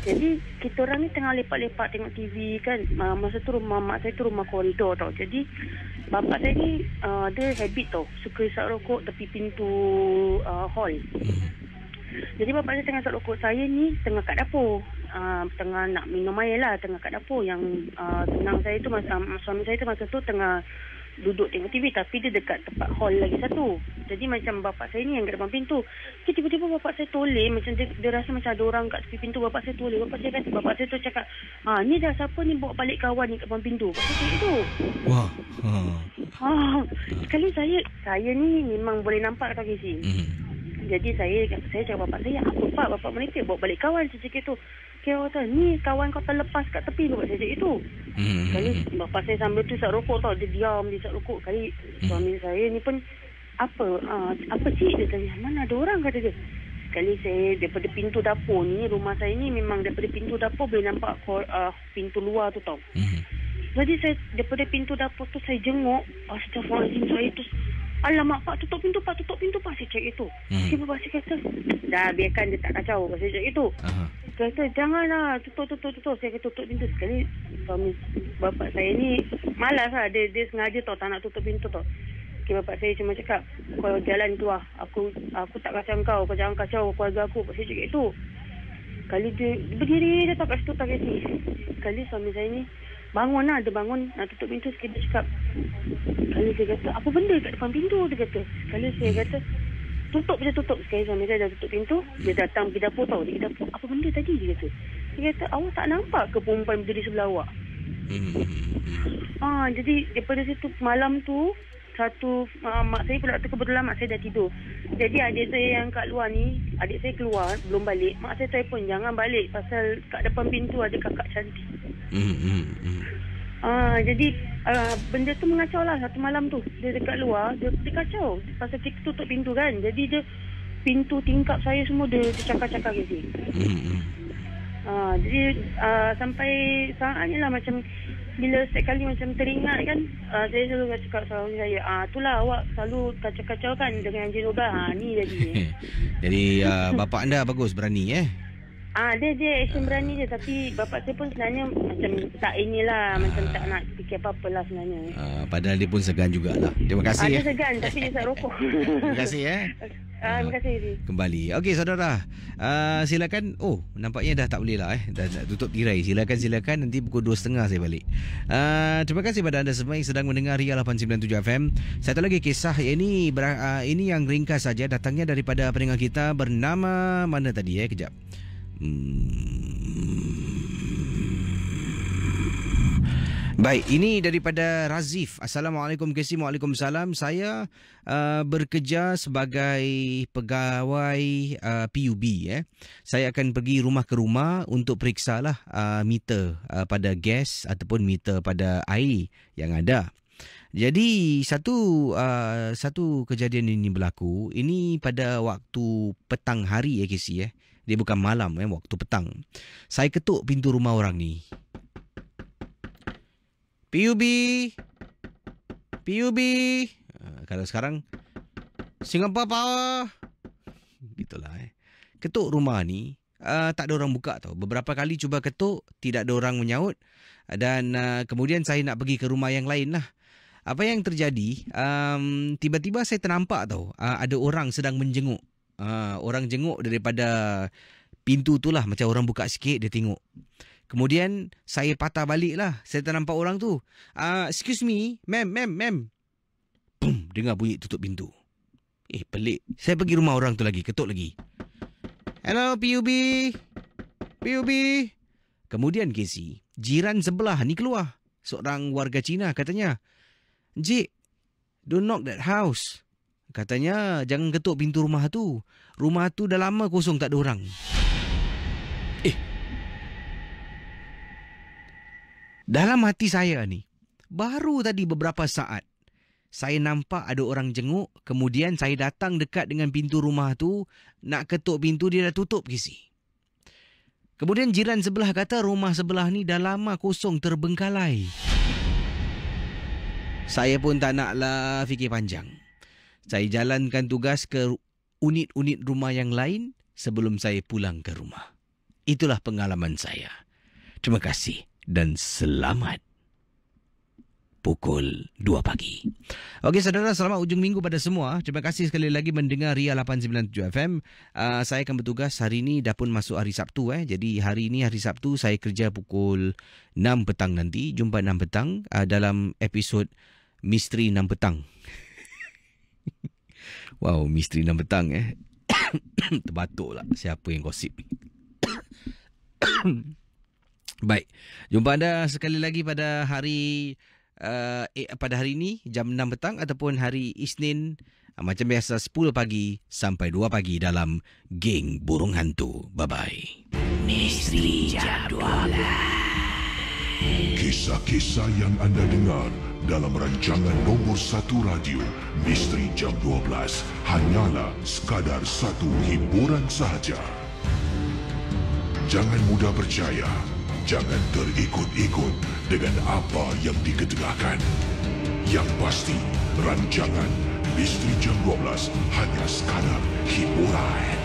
Jadi kita orang ni tengah lepak-lepak tengok TV kan. Masa tu rumah mak saya tu rumah koridor tau. Jadi bapak saya ni dia habit tau, suka isap rokok tepi pintu hall. Jadi bapak saya tengah isap rokok, saya ni tengah kat dapur. Tengah nak minum air lah, tengah kat dapur. Yang tunang saya tu, suami saya tu masa tu tengah duduk tengok TV, tapi dia dekat tempat hall lagi satu. Jadi macam bapak saya ni yang kat depan pintu. Tiba-tiba bapak saya toleh, macam dia rasa macam ada orang kat tepi pintu. Bapak saya toleh. Bapak saya tu cakap, ni dah siapa ni bawa balik kawan ni kat depan pintu. Bapak saya itu. Wah. Sekali saya ni memang boleh nampak tau Casey. Jadi saya cakap bapak saya, apa pak bapak mereka bawa balik kawan. Saya cakap itu. Kira kata, ni kawan kau terlepas kat tepi. Bapak saya cakap itu. Kali bapak saya sambil tu isap rokok tau. Dia diam, dia isap rokok. Kali suami saya ni pun, apa cik? Dia tanya, mana ada orang, kata dia. Sekali saya daripada pintu dapur ni, rumah saya ni memang daripada pintu dapur boleh nampak pintu luar tu tau. Jadi saya daripada pintu dapur tu saya jenguk. Astaghfirullahaladzim, saya tu, alamak pak, tutup pintu pak. Saya cakap itu. Bapak saya kata, dah biarkan dia tak kacau. Saya cakap itu. Dia kata, janganlah, tutup. Saya kata tutup pintu. Sekali suami bapak saya ni malas lah. Dia sengaja tau tak nak tutup pintu tau. Bapak saya cuma cakap, kau jalan keluar, aku tak kacau kau jangan kacau keluarga aku. Bapak saya cakap itu. Kali dia berdiri, dia tak kat situ, tak kat sini. Kali suami saya ni bangun lah, dia bangun nak tutup pintu. Sekali dia cakap, kali dia kata, apa benda kat depan pintu, dia kata. Sekali saya kata, tutup. Sekali suami saya dah tutup pintu, dia datang pergi dapur tau. Dia kata, apa benda tadi, dia kata. Dia kata, awak tak nampak ke perempuan berdiri sebelah awak? Jadi daripada situ malam tu, mak saya pula tu, kebetulan mak saya dah tidur. Jadi adik saya yang kat luar ni, adik saya keluar belum balik, mak saya telefon, jangan balik pasal kat depan pintu ada kakak cantik. Jadi benda tu mengacau lah. Satu malam tu dia dekat luar, dia kacau pasal kita tutup pintu kan. Jadi dia pintu tingkap saya semua dia cakar-cakar ke sini. Jadi sampai saat ni lah, macam bila setiap kali macam teringat kan, saya selalu cakap suami saya, itulah awak selalu kacau-kacau kan dengan Encik Nobel. Ni jadi. Jadi bapak anda bagus, berani Dia action berani je. Tapi bapak saya pun sebenarnya macam tak inilah, macam tak nak fikir apa-apa lah sebenarnya. Padahal dia pun segan jugalah. Terima kasih. Dia segan tapi dia isap rokok. Terima kasih Terima kasih. Kembali. Okey saudara, silakan. Nampaknya dah tak boleh lah dah tutup tirai. Silakan nanti pukul 2.30 saya balik. Terima kasih pada anda semua yang sedang mendengar Ria 897 FM. Satu lagi kisah ini yang ringkas saja, datangnya daripada pendengar kita bernama mana tadi kejap. Baik, ini daripada Razif. Assalamualaikum Casey. Waalaikumsalam. Saya bekerja sebagai pegawai PUB. Saya akan pergi rumah ke rumah untuk periksa lah meter pada gas ataupun meter pada air yang ada. Jadi satu kejadian ini berlaku. Ini pada waktu petang hari Casey. Dia bukan malam, waktu petang. Saya ketuk pintu rumah orang ni. PUB. Kalau sekarang Singapore Power. Gitulah. Ketuk rumah ni, tak ada orang buka tau. Beberapa kali cuba ketuk, tidak ada orang menyaut. Dan kemudian saya nak pergi ke rumah yang lain lah. Apa yang terjadi, tiba-tiba saya ternampak tau, ada orang sedang menjenguk. Orang jenguk daripada pintu tu lah. Macam orang buka sikit, dia tengok. Kemudian saya patah balik lah. Saya ternampak orang tu. Excuse me, ma'am. Boom, dengar bunyi tutup pintu. Pelik. Saya pergi rumah orang tu lagi, ketuk lagi. Hello PUB. PUB. Kemudian Casey, jiran sebelah ni keluar. Seorang warga Cina katanya, "Encik, don't knock that house." Katanya, jangan ketuk pintu rumah tu. Rumah tu dah lama kosong, tak ada orang. Dalam hati saya ni, baru tadi beberapa saat, saya nampak ada orang jenguk. Kemudian saya datang dekat dengan pintu rumah tu. Nak ketuk pintu, dia dah tutup, Casey. Kemudian jiran sebelah kata rumah sebelah ni dah lama kosong, terbengkalai. Saya pun tak naklah fikir panjang. Saya jalankan tugas ke unit-unit rumah yang lain sebelum saya pulang ke rumah. Itulah pengalaman saya. Terima kasih dan selamat. Pukul 2 pagi. Okey saudara, selamat ujung minggu pada semua. Terima kasih sekali lagi mendengar Ria 897 FM. Saya akan bertugas hari ini, dah pun masuk hari Sabtu. Jadi hari ini hari Sabtu saya kerja pukul 6 petang nanti. Jumpa 6 petang dalam episod Misteri 6 petang. Wow, Misteri 6 petang Terbatuk lah siapa yang gosip ni. Baik, jumpa anda sekali lagi pada hari ini jam 6 petang ataupun hari Isnin macam biasa 10 pagi sampai 2 pagi dalam Geng Burung Hantu. Bye-bye. Misteri Jam 12. Kisah-kisah yang anda dengar dalam rancangan nombor 1 radio Misteri Jam 12 hanyalah sekadar satu hiburan sahaja. Jangan mudah percaya. Jangan terikut-ikut dengan apa yang diketengahkan. Yang pasti, rancangan Misteri Jam 12 hanya sekadar hiburan.